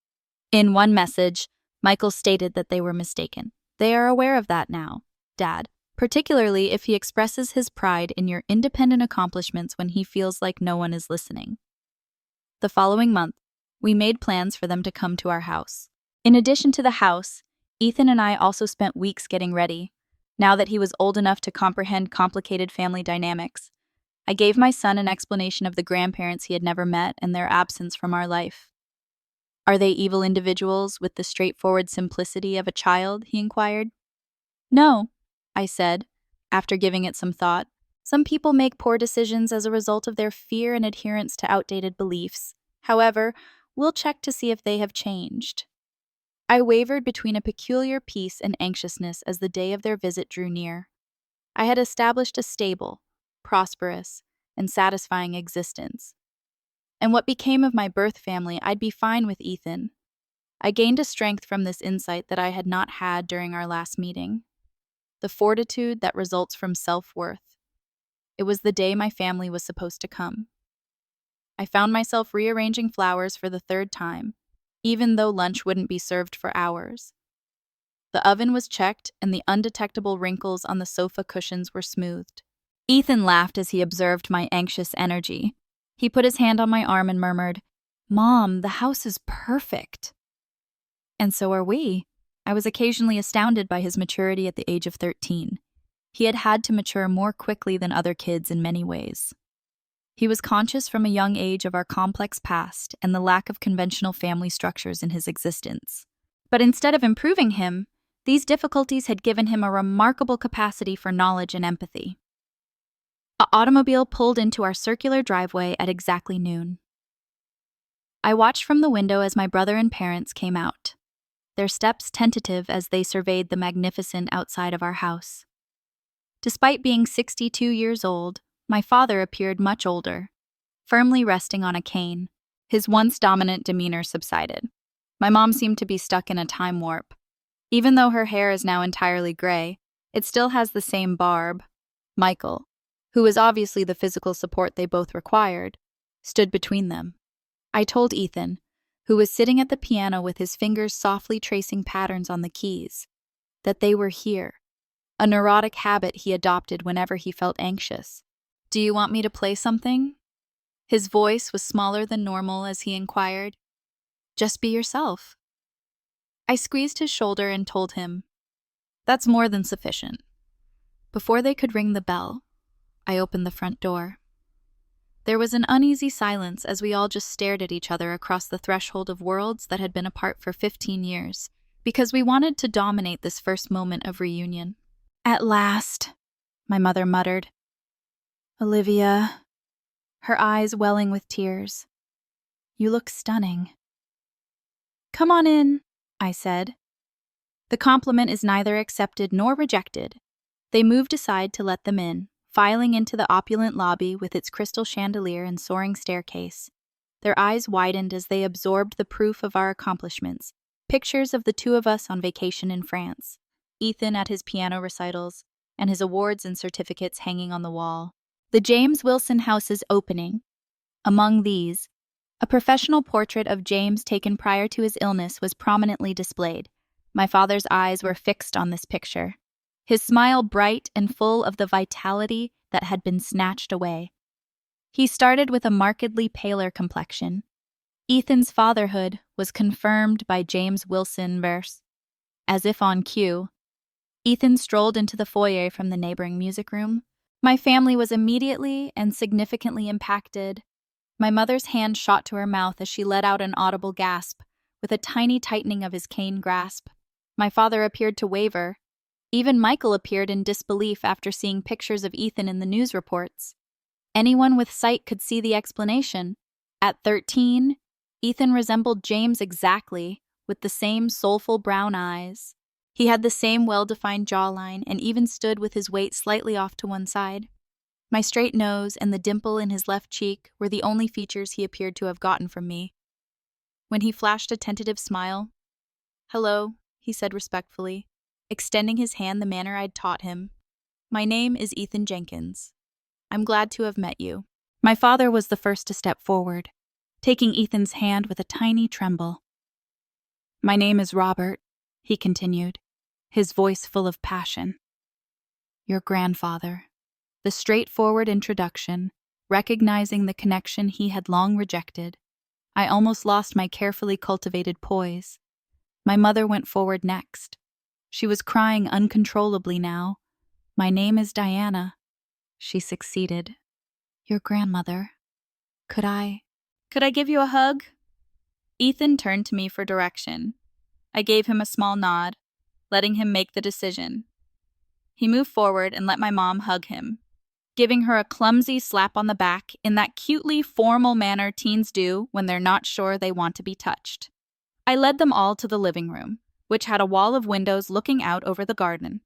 In one message, Michael stated that they were mistaken. They are aware of that now, Dad, particularly if he expresses his pride in your independent accomplishments when he feels like no one is listening. The following month, we made plans for them to come to our house. In addition to the house, Ethan and I also spent weeks getting ready. Now that he was old enough to comprehend complicated family dynamics, I gave my son an explanation of the grandparents he had never met and their absence from our life. Are they evil individuals with the straightforward simplicity of a child? He inquired. No, I said, after giving it some thought. Some people make poor decisions as a result of their fear and adherence to outdated beliefs. However, we'll check to see if they have changed. I wavered between a peculiar peace and anxiousness as the day of their visit drew near. I had established a stable, prosperous, and satisfying existence. And what became of my birth family, I'd be fine with Ethan. I gained a strength from this insight that I had not had during our last meeting. The fortitude that results from self-worth. It was the day my family was supposed to come. I found myself rearranging flowers for the third time, even though lunch wouldn't be served for hours. The oven was checked and the undetectable wrinkles on the sofa cushions were smoothed. Ethan laughed as he observed my anxious energy. He put his hand on my arm and murmured, "Mom, the house is perfect." And so are we. I was occasionally astounded by his maturity at the age of 13. He had had to mature more quickly than other kids in many ways. He was conscious from a young age of our complex past and the lack of conventional family structures in his existence. But instead of improving him, these difficulties had given him a remarkable capacity for knowledge and empathy. An automobile pulled into our circular driveway at exactly noon. I watched from the window as my brother and parents came out, their steps tentative as they surveyed the magnificent outside of our house. Despite being 62 years old, my father appeared much older, firmly resting on a cane. His once dominant demeanor subsided. My mom seemed to be stuck in a time warp. Even though her hair is now entirely gray, it still has the same barb. Michael, who was obviously the physical support they both required, stood between them. I told Ethan, who was sitting at the piano with his fingers softly tracing patterns on the keys, that they were here, a neurotic habit he adopted whenever he felt anxious. "Do you want me to play something?" His voice was smaller than normal as he inquired. "Just be yourself." I squeezed his shoulder and told him, "That's more than sufficient." Before they could ring the bell, I opened the front door. There was an uneasy silence as we all just stared at each other across the threshold of worlds that had been apart for 15 years, because we wanted to dominate this first moment of reunion. "At last," my mother muttered. "Olivia," her eyes welling with tears. "You look stunning." "Come on in," I said. The compliment is neither accepted nor rejected. They moved aside to let them in, filing into the opulent lobby with its crystal chandelier and soaring staircase. Their eyes widened as they absorbed the proof of our accomplishments, pictures of the two of us on vacation in France, Ethan at his piano recitals, and his awards and certificates hanging on the wall. The James Wilson House's opening. Among these, a professional portrait of James taken prior to his illness was prominently displayed. My father's eyes were fixed on this picture, his smile bright and full of the vitality that had been snatched away. He started with a markedly paler complexion. Ethan's fatherhood was confirmed by James Wilson verse. As if on cue, Ethan strolled into the foyer from the neighboring music room. My family was immediately and significantly impacted. My mother's hand shot to her mouth as she let out an audible gasp, with a tiny tightening of his cane grasp. My father appeared to waver. Even Michael appeared in disbelief after seeing pictures of Ethan in the news reports. Anyone with sight could see the explanation. At 13, Ethan resembled James exactly, with the same soulful brown eyes. He had the same well-defined jawline and even stood with his weight slightly off to one side. My straight nose and the dimple in his left cheek were the only features he appeared to have gotten from me. When he flashed a tentative smile, "Hello," he said respectfully, extending his hand the manner I'd taught him. "My name is Ethan Jenkins. I'm glad to have met you." My father was the first to step forward, taking Ethan's hand with a tiny tremble. "My name is Robert," he continued, his voice full of passion. "Your grandfather." The straightforward introduction, recognizing the connection he had long rejected. I almost lost my carefully cultivated poise. My mother went forward next. She was crying uncontrollably now. "My name is Diana." She succeeded. "Your grandmother. Could I give you a hug?" Ethan turned to me for direction. I gave him a small nod, letting him make the decision. He moved forward and let my mom hug him, giving her a clumsy slap on the back in that cutely formal manner teens do when they're not sure they want to be touched. I led them all to the living room, which had a wall of windows looking out over the garden,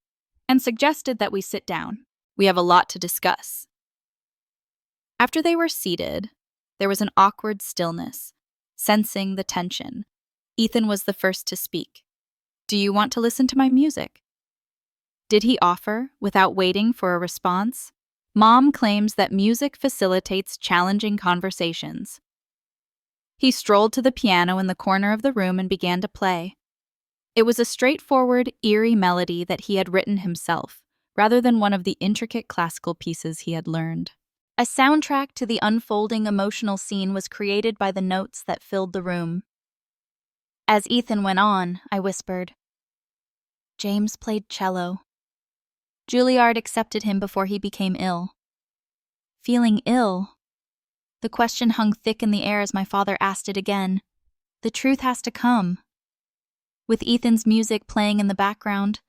and suggested that we sit down. We have a lot to discuss. After they were seated, there was an awkward stillness. Sensing the tension, Ethan was the first to speak. "Do you want to listen to my music?" Did he offer, without waiting for a response? Mom claims that music facilitates challenging conversations. He strolled to the piano in the corner of the room and began to play. It was a straightforward, eerie melody that he had written himself, rather than one of the intricate classical pieces he had learned. A soundtrack to the unfolding emotional scene was created by the notes that filled the room. As Ethan went on, I whispered, "James played cello. Juilliard accepted him before he became ill." Feeling ill? The question hung thick in the air as my father asked it again. The truth has to come. With Ethan's music playing in the background,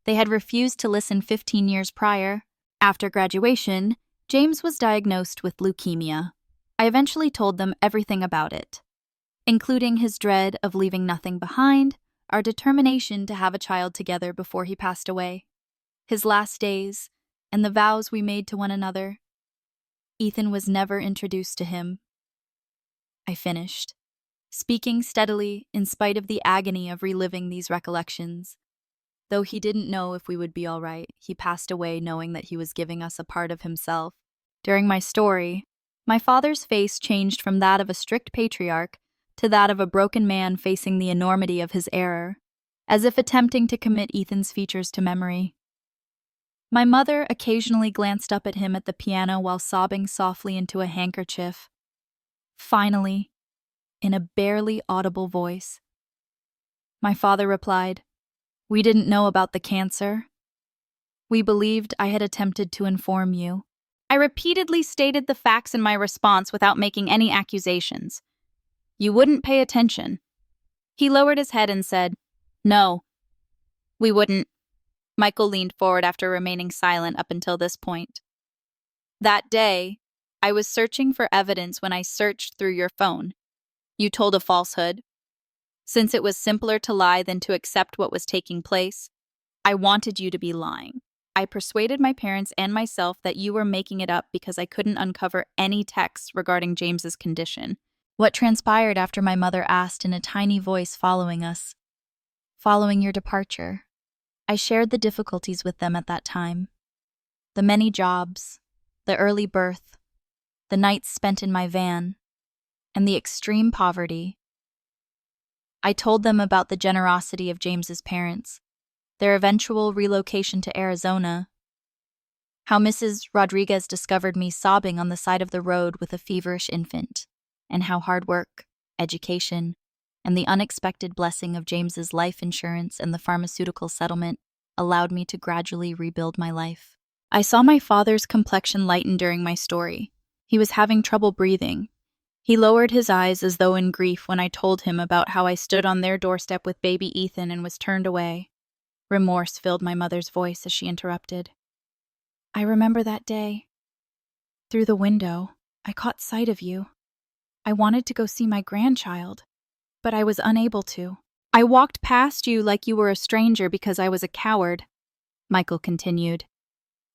they had refused to listen 15 years prior. After graduation, James was diagnosed with leukemia. I eventually told them everything about it, including his dread of leaving nothing behind, our determination to have a child together before he passed away, his last days, and the vows we made to one another. Ethan was never introduced to him. I finished, speaking steadily in spite of the agony of reliving these recollections. Though he didn't know if we would be all right, he passed away knowing that he was giving us a part of himself. During my story, my father's face changed from that of a strict patriarch to that of a broken man facing the enormity of his error, as if attempting to commit Ethan's features to memory. My mother occasionally glanced up at him at the piano while sobbing softly into a handkerchief. Finally, in a barely audible voice, my father replied, "We didn't know about the cancer. We believed I had attempted to inform you." I repeatedly stated the facts in my response without making any accusations. "You wouldn't pay attention." He lowered his head and said, "No, we wouldn't." Michael leaned forward after remaining silent up until this point. "That day, I was searching for evidence when I searched through your phone. You told a falsehood. Since it was simpler to lie than to accept what was taking place, I wanted you to be lying. I persuaded my parents and myself that you were making it up because I couldn't uncover any texts regarding James's condition." What transpired after my mother asked in a tiny voice following us, "Following your departure." I shared the difficulties with them at that time. The many jobs, the early birth, the nights spent in my van, and the extreme poverty. I told them about the generosity of James's parents, their eventual relocation to Arizona, how Mrs. Rodriguez discovered me sobbing on the side of the road with a feverish infant, and how hard work, education, and the unexpected blessing of James's life insurance and the pharmaceutical settlement allowed me to gradually rebuild my life. I saw my father's complexion lighten during my story. He was having trouble breathing. He lowered his eyes as though in grief when I told him about how I stood on their doorstep with baby Ethan and was turned away. Remorse filled my mother's voice as she interrupted. I remember that day. Through the window, I caught sight of you. I wanted to go see my grandchild, but I was unable to. I walked past you like you were a stranger because I was a coward, Michael continued.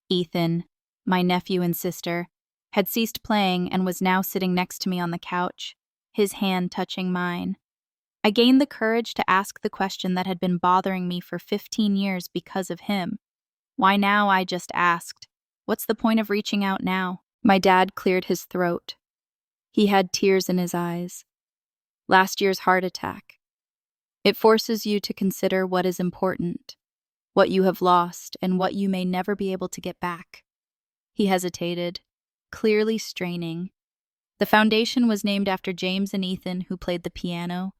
Ethan, my nephew and sister, had ceased playing and was now sitting next to me on the couch, his hand touching mine. I gained the courage to ask the question that had been bothering me for 15 years because of him. Why now, I just asked. What's the point of reaching out now? My dad cleared his throat. He had tears in his eyes. Last year's heart attack. It forces you to consider what is important, what you have lost, and what you may never be able to get back. He hesitated, clearly straining. The foundation was named after James and Ethan, who played the piano,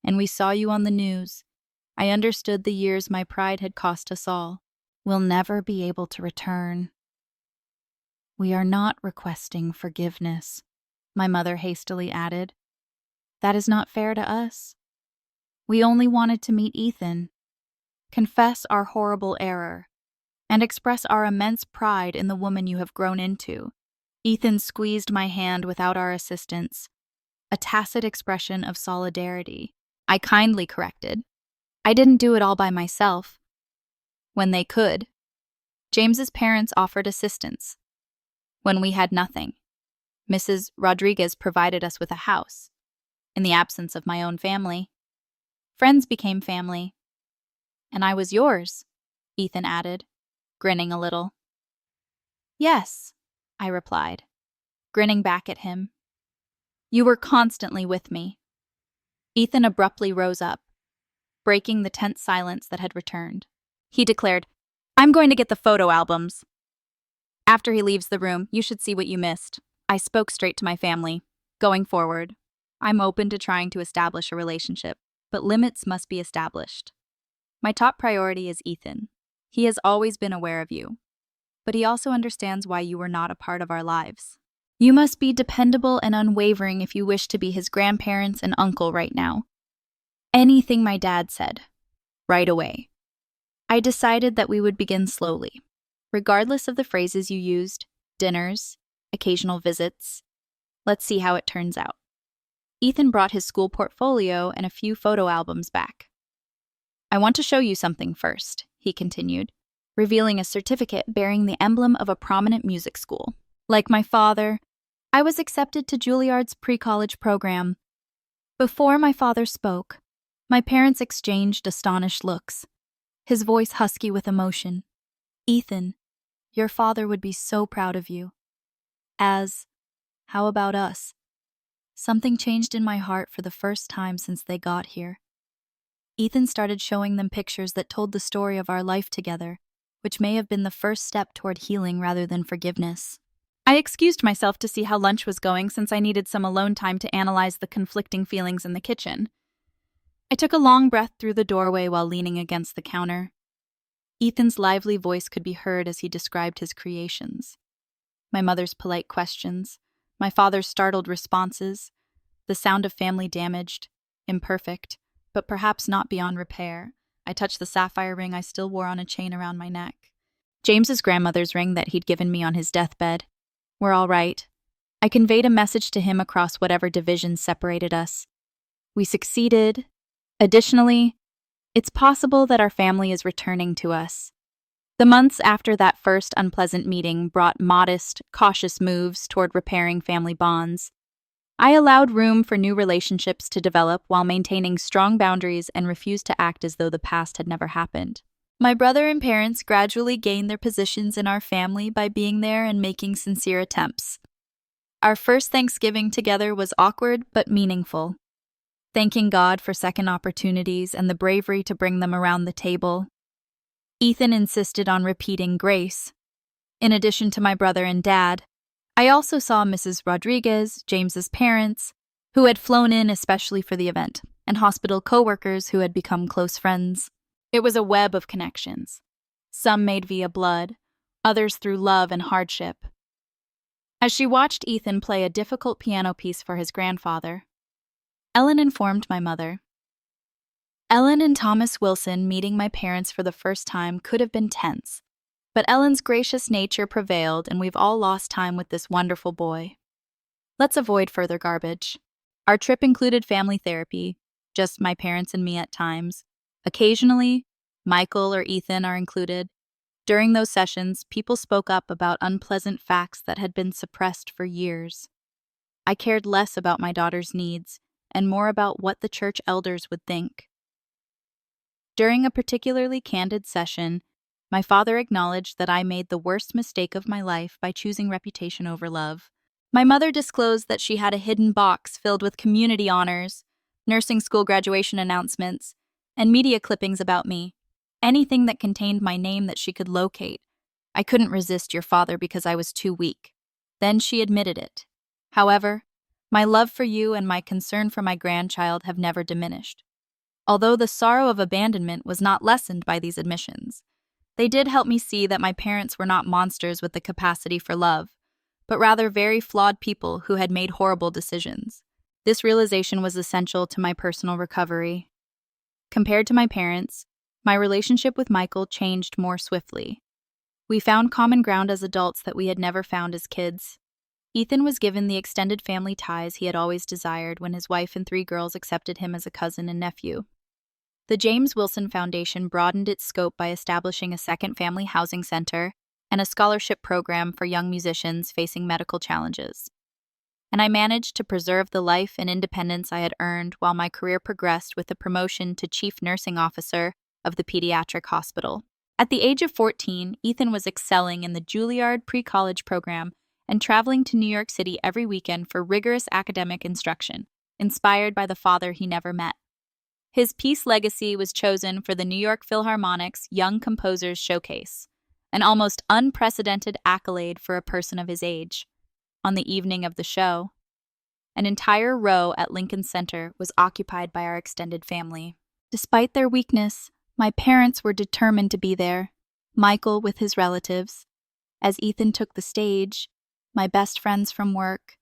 and we saw you on the news. I understood the years my pride had cost us all. We'll never be able to return. We are not requesting forgiveness, my mother hastily added. That is not fair to us. We only wanted to meet Ethan, confess our horrible error, and express our immense pride in the woman you have grown into. Ethan squeezed my hand without our assistance, a tacit expression of solidarity. I kindly corrected. I didn't do it all by myself. When they could. James's parents offered assistance. When we had nothing, Mrs. Rodriguez provided us with a house. In the absence of my own family, friends became family. And I was yours, Ethan added, grinning a little. Yes, I replied, grinning back at him. You were constantly with me. Ethan abruptly rose up, breaking the tense silence that had returned. He declared, I'm going to get the photo albums. After he leaves the room, you should see what you missed. I spoke straight to my family. Going forward, I'm open to trying to establish a relationship, but limits must be established. My top priority is Ethan. He has always been aware of you, but he also understands why you were not a part of our lives. You must be dependable and unwavering if you wish to be his grandparents and uncle right now. Anything my dad said, right away. I decided that we would begin slowly, regardless of the phrases you used, dinners, occasional visits. Let's see how it turns out. Ethan brought his school portfolio and a few photo albums back. I want to show you something first, he continued, revealing a certificate bearing the emblem of a prominent music school. Like my father, I was accepted to Juilliard's pre-college program. Before my father spoke, my parents exchanged astonished looks, his voice husky with emotion. Ethan, your father would be so proud of you. How about us? Something changed in my heart for the first time since they got here. Ethan started showing them pictures that told the story of our life together, which may have been the first step toward healing rather than forgiveness. I excused myself to see how lunch was going since I needed some alone time to analyze the conflicting feelings in the kitchen. I took a long breath through the doorway while leaning against the counter. Ethan's lively voice could be heard as he described his creations. My mother's polite questions, my father's startled responses, the sound of family damaged, imperfect, but perhaps not beyond repair. I touched the sapphire ring I still wore on a chain around my neck. James's grandmother's ring that he'd given me on his deathbed. We're all right. I conveyed a message to him across whatever divisions separated us. We succeeded. Additionally, it's possible that our family is returning to us. The months after that first unpleasant meeting brought modest, cautious moves toward repairing family bonds. I allowed room for new relationships to develop while maintaining strong boundaries and refused to act as though the past had never happened. My brother and parents gradually gained their positions in our family by being there and making sincere attempts. Our first Thanksgiving together was awkward but meaningful. thanking God for second opportunities and the bravery to bring them around the table. Ethan insisted on repeating grace. In addition to my brother and dad, I also saw Mrs. Rodriguez, James's parents, who had flown in especially for the event, and hospital co-workers who had become close friends. It was a web of connections. Some made via blood, others through love and hardship. As she watched Ethan play a difficult piano piece for his grandfather, Ellen informed my mother. Ellen and Thomas Wilson meeting my parents for the first time could have been tense, but Ellen's gracious nature prevailed and we've all lost time with this wonderful boy. Let's avoid further garbage. Our trip included family therapy, just my parents and me at times. Occasionally, Michael or Ethan are included. During those sessions, people spoke up about unpleasant facts that had been suppressed for years. I cared less about my daughter's needs and more about what the church elders would think. During a particularly candid session, my father acknowledged that I made the worst mistake of my life by choosing reputation over love. My mother disclosed that she had a hidden box filled with community honors, nursing school graduation announcements, and media clippings about me. Anything that contained my name that she could locate. I couldn't resist your father because I was too weak. Then she admitted it. However, my love for you and my concern for my grandchild have never diminished. Although the sorrow of abandonment was not lessened by these admissions, they did help me see that my parents were not monsters with the capacity for love, but rather very flawed people who had made horrible decisions. This realization was essential to my personal recovery. Compared to my parents, my relationship with Michael changed more swiftly. We found common ground as adults that we had never found as kids. Ethan was given the extended family ties he had always desired when his wife and 3 girls accepted him as a cousin and nephew. The James Wilson Foundation broadened its scope by establishing a second family housing center and a scholarship program for young musicians facing medical challenges. And I managed to preserve the life and independence I had earned while my career progressed with the promotion to Chief Nursing Officer of the pediatric hospital. At the age of 14, Ethan was excelling in the Juilliard pre-college program and traveling to New York City every weekend for rigorous academic instruction, inspired by the father he never met. His piece Legacy was chosen for the New York Philharmonic's Young Composers Showcase, an almost unprecedented accolade for a person of his age. On the evening of the show, an entire row at Lincoln Center was occupied by our extended family. Despite their weakness, my parents were determined to be there, Michael with his relatives. As Ethan took the stage, my best friends from work,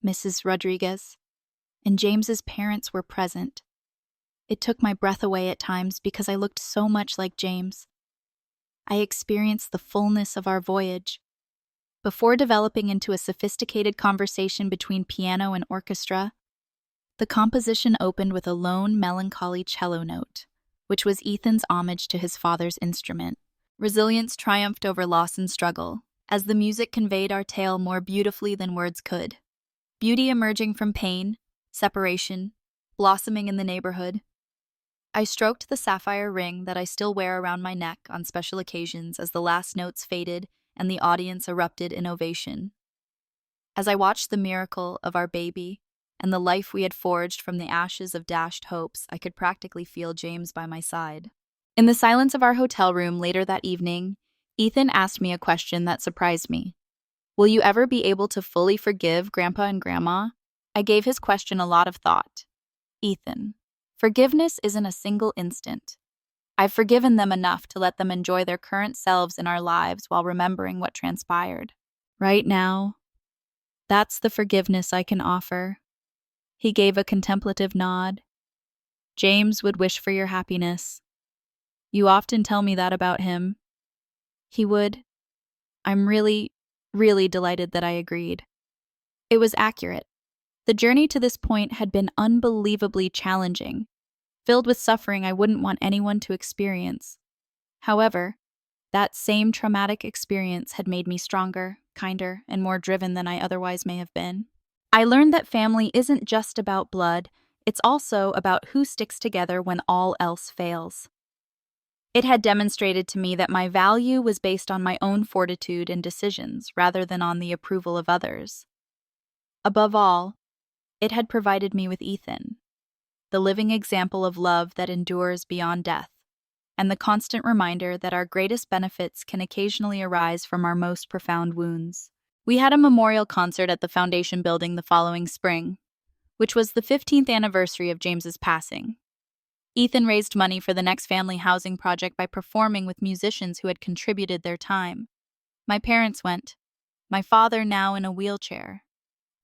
Mrs. Rodriguez, and James's parents were present. It took my breath away at times because I looked so much like James. I experienced the fullness of our voyage. Before developing into a sophisticated conversation between piano and orchestra, the composition opened with a lone, melancholy cello note, which was Ethan's homage to his father's instrument. Resilience triumphed over loss and struggle, as the music conveyed our tale more beautifully than words could. Beauty emerging from pain, separation, blossoming in the neighborhood. I stroked the sapphire ring that I still wear around my neck on special occasions as the last notes faded and the audience erupted in ovation. As I watched the miracle of our baby and the life we had forged from the ashes of dashed hopes, I could practically feel James by my side. In the silence of our hotel room later that evening, Ethan asked me a question that surprised me. Will you ever be able to fully forgive Grandpa and Grandma? I gave his question a lot of thought. Ethan, forgiveness isn't a single instant. I've forgiven them enough to let them enjoy their current selves in our lives while remembering what transpired. Right now, that's the forgiveness I can offer. He gave a contemplative nod. James would wish for your happiness. You often tell me that about him. He would. I'm really, really delighted that I agreed. It was accurate. The journey to this point had been unbelievably challenging, filled with suffering I wouldn't want anyone to experience. However, that same traumatic experience had made me stronger, kinder, and more driven than I otherwise may have been. I learned that family isn't just about blood, it's also about who sticks together when all else fails. It had demonstrated to me that my value was based on my own fortitude and decisions rather than on the approval of others. Above all, it had provided me with Ethan. the living example of love that endures beyond death, and the constant reminder that our greatest benefits can occasionally arise from our most profound wounds. We had a memorial concert at the Foundation building the following spring, which was the 15th anniversary of James's passing. Ethan raised money for the next family housing project by performing with musicians who had contributed their time. My parents went, my father now in a wheelchair,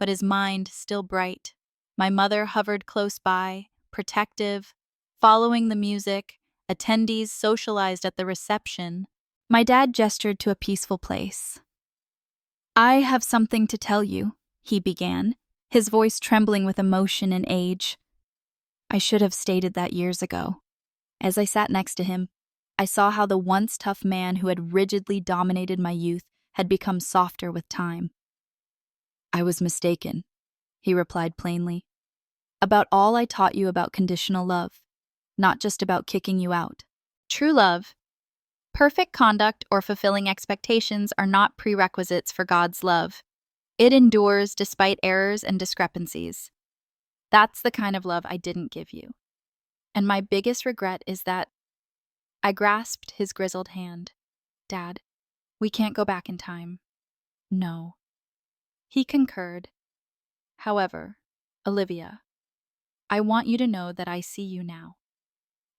but his mind still bright. My mother hovered close by, protective, following the music. Attendees socialized at the reception. My dad gestured to a peaceful place. I have something to tell you, he began, his voice trembling with emotion and age. I should have stated that years ago. As I sat next to him, I saw how the once tough man who had rigidly dominated my youth had become softer with time. I was mistaken, he replied plainly. About all I taught you about conditional love, not just about kicking you out. True love, perfect conduct, or fulfilling expectations are not prerequisites for God's love. It endures despite errors and discrepancies. That's the kind of love I didn't give you. And my biggest regret is that I grasped his grizzled hand. Dad, we can't go back in time. No. He concurred. However, Olivia, I want you to know that I see you now.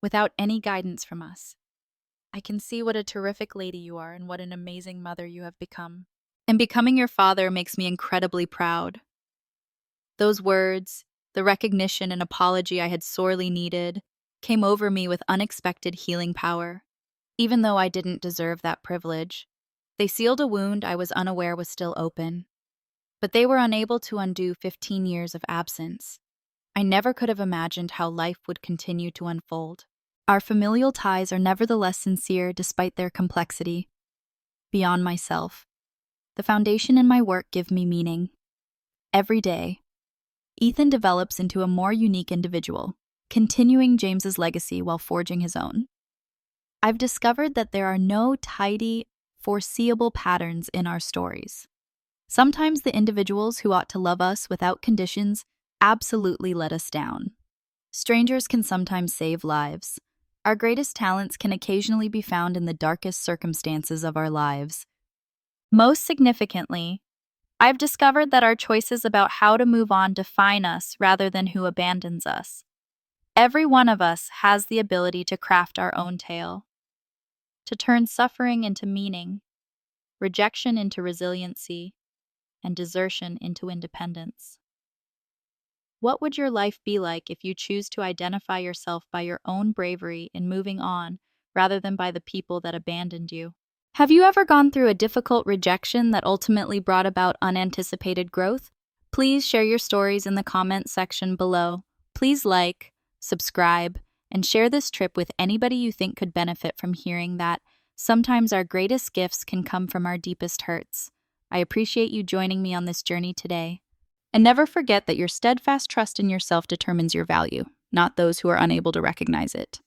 Without any guidance from us, I can see what a terrific lady you are and what an amazing mother you have become. And becoming your father makes me incredibly proud. Those words, the recognition and apology I had sorely needed, came over me with unexpected healing power. Even though I didn't deserve that privilege, they sealed a wound I was unaware was still open. But they were unable to undo 15 years of absence. I never could have imagined how life would continue to unfold. Our familial ties are nevertheless sincere despite their complexity. Beyond myself, the foundation and my work give me meaning. Every day, Ethan develops into a more unique individual, continuing James's legacy while forging his own. I've discovered that there are no tidy, foreseeable patterns in our stories. Sometimes the individuals who ought to love us without conditions absolutely let us down. Strangers can sometimes save lives. Our greatest talents can occasionally be found in the darkest circumstances of our lives. Most significantly, I've discovered that our choices about how to move on define us rather than who abandons us. Every one of us has the ability to craft our own tale, to turn suffering into meaning, rejection into resiliency, and desertion into independence. What would your life be like if you choose to identify yourself by your own bravery in moving on rather than by the people that abandoned you? Have you ever gone through a difficult rejection that ultimately brought about unanticipated growth? Please share your stories in the comments section below. Please like, subscribe, and share this trip with anybody you think could benefit from hearing that sometimes our greatest gifts can come from our deepest hurts. I appreciate you joining me on this journey today. And never forget that your steadfast trust in yourself determines your value, not those who are unable to recognize it.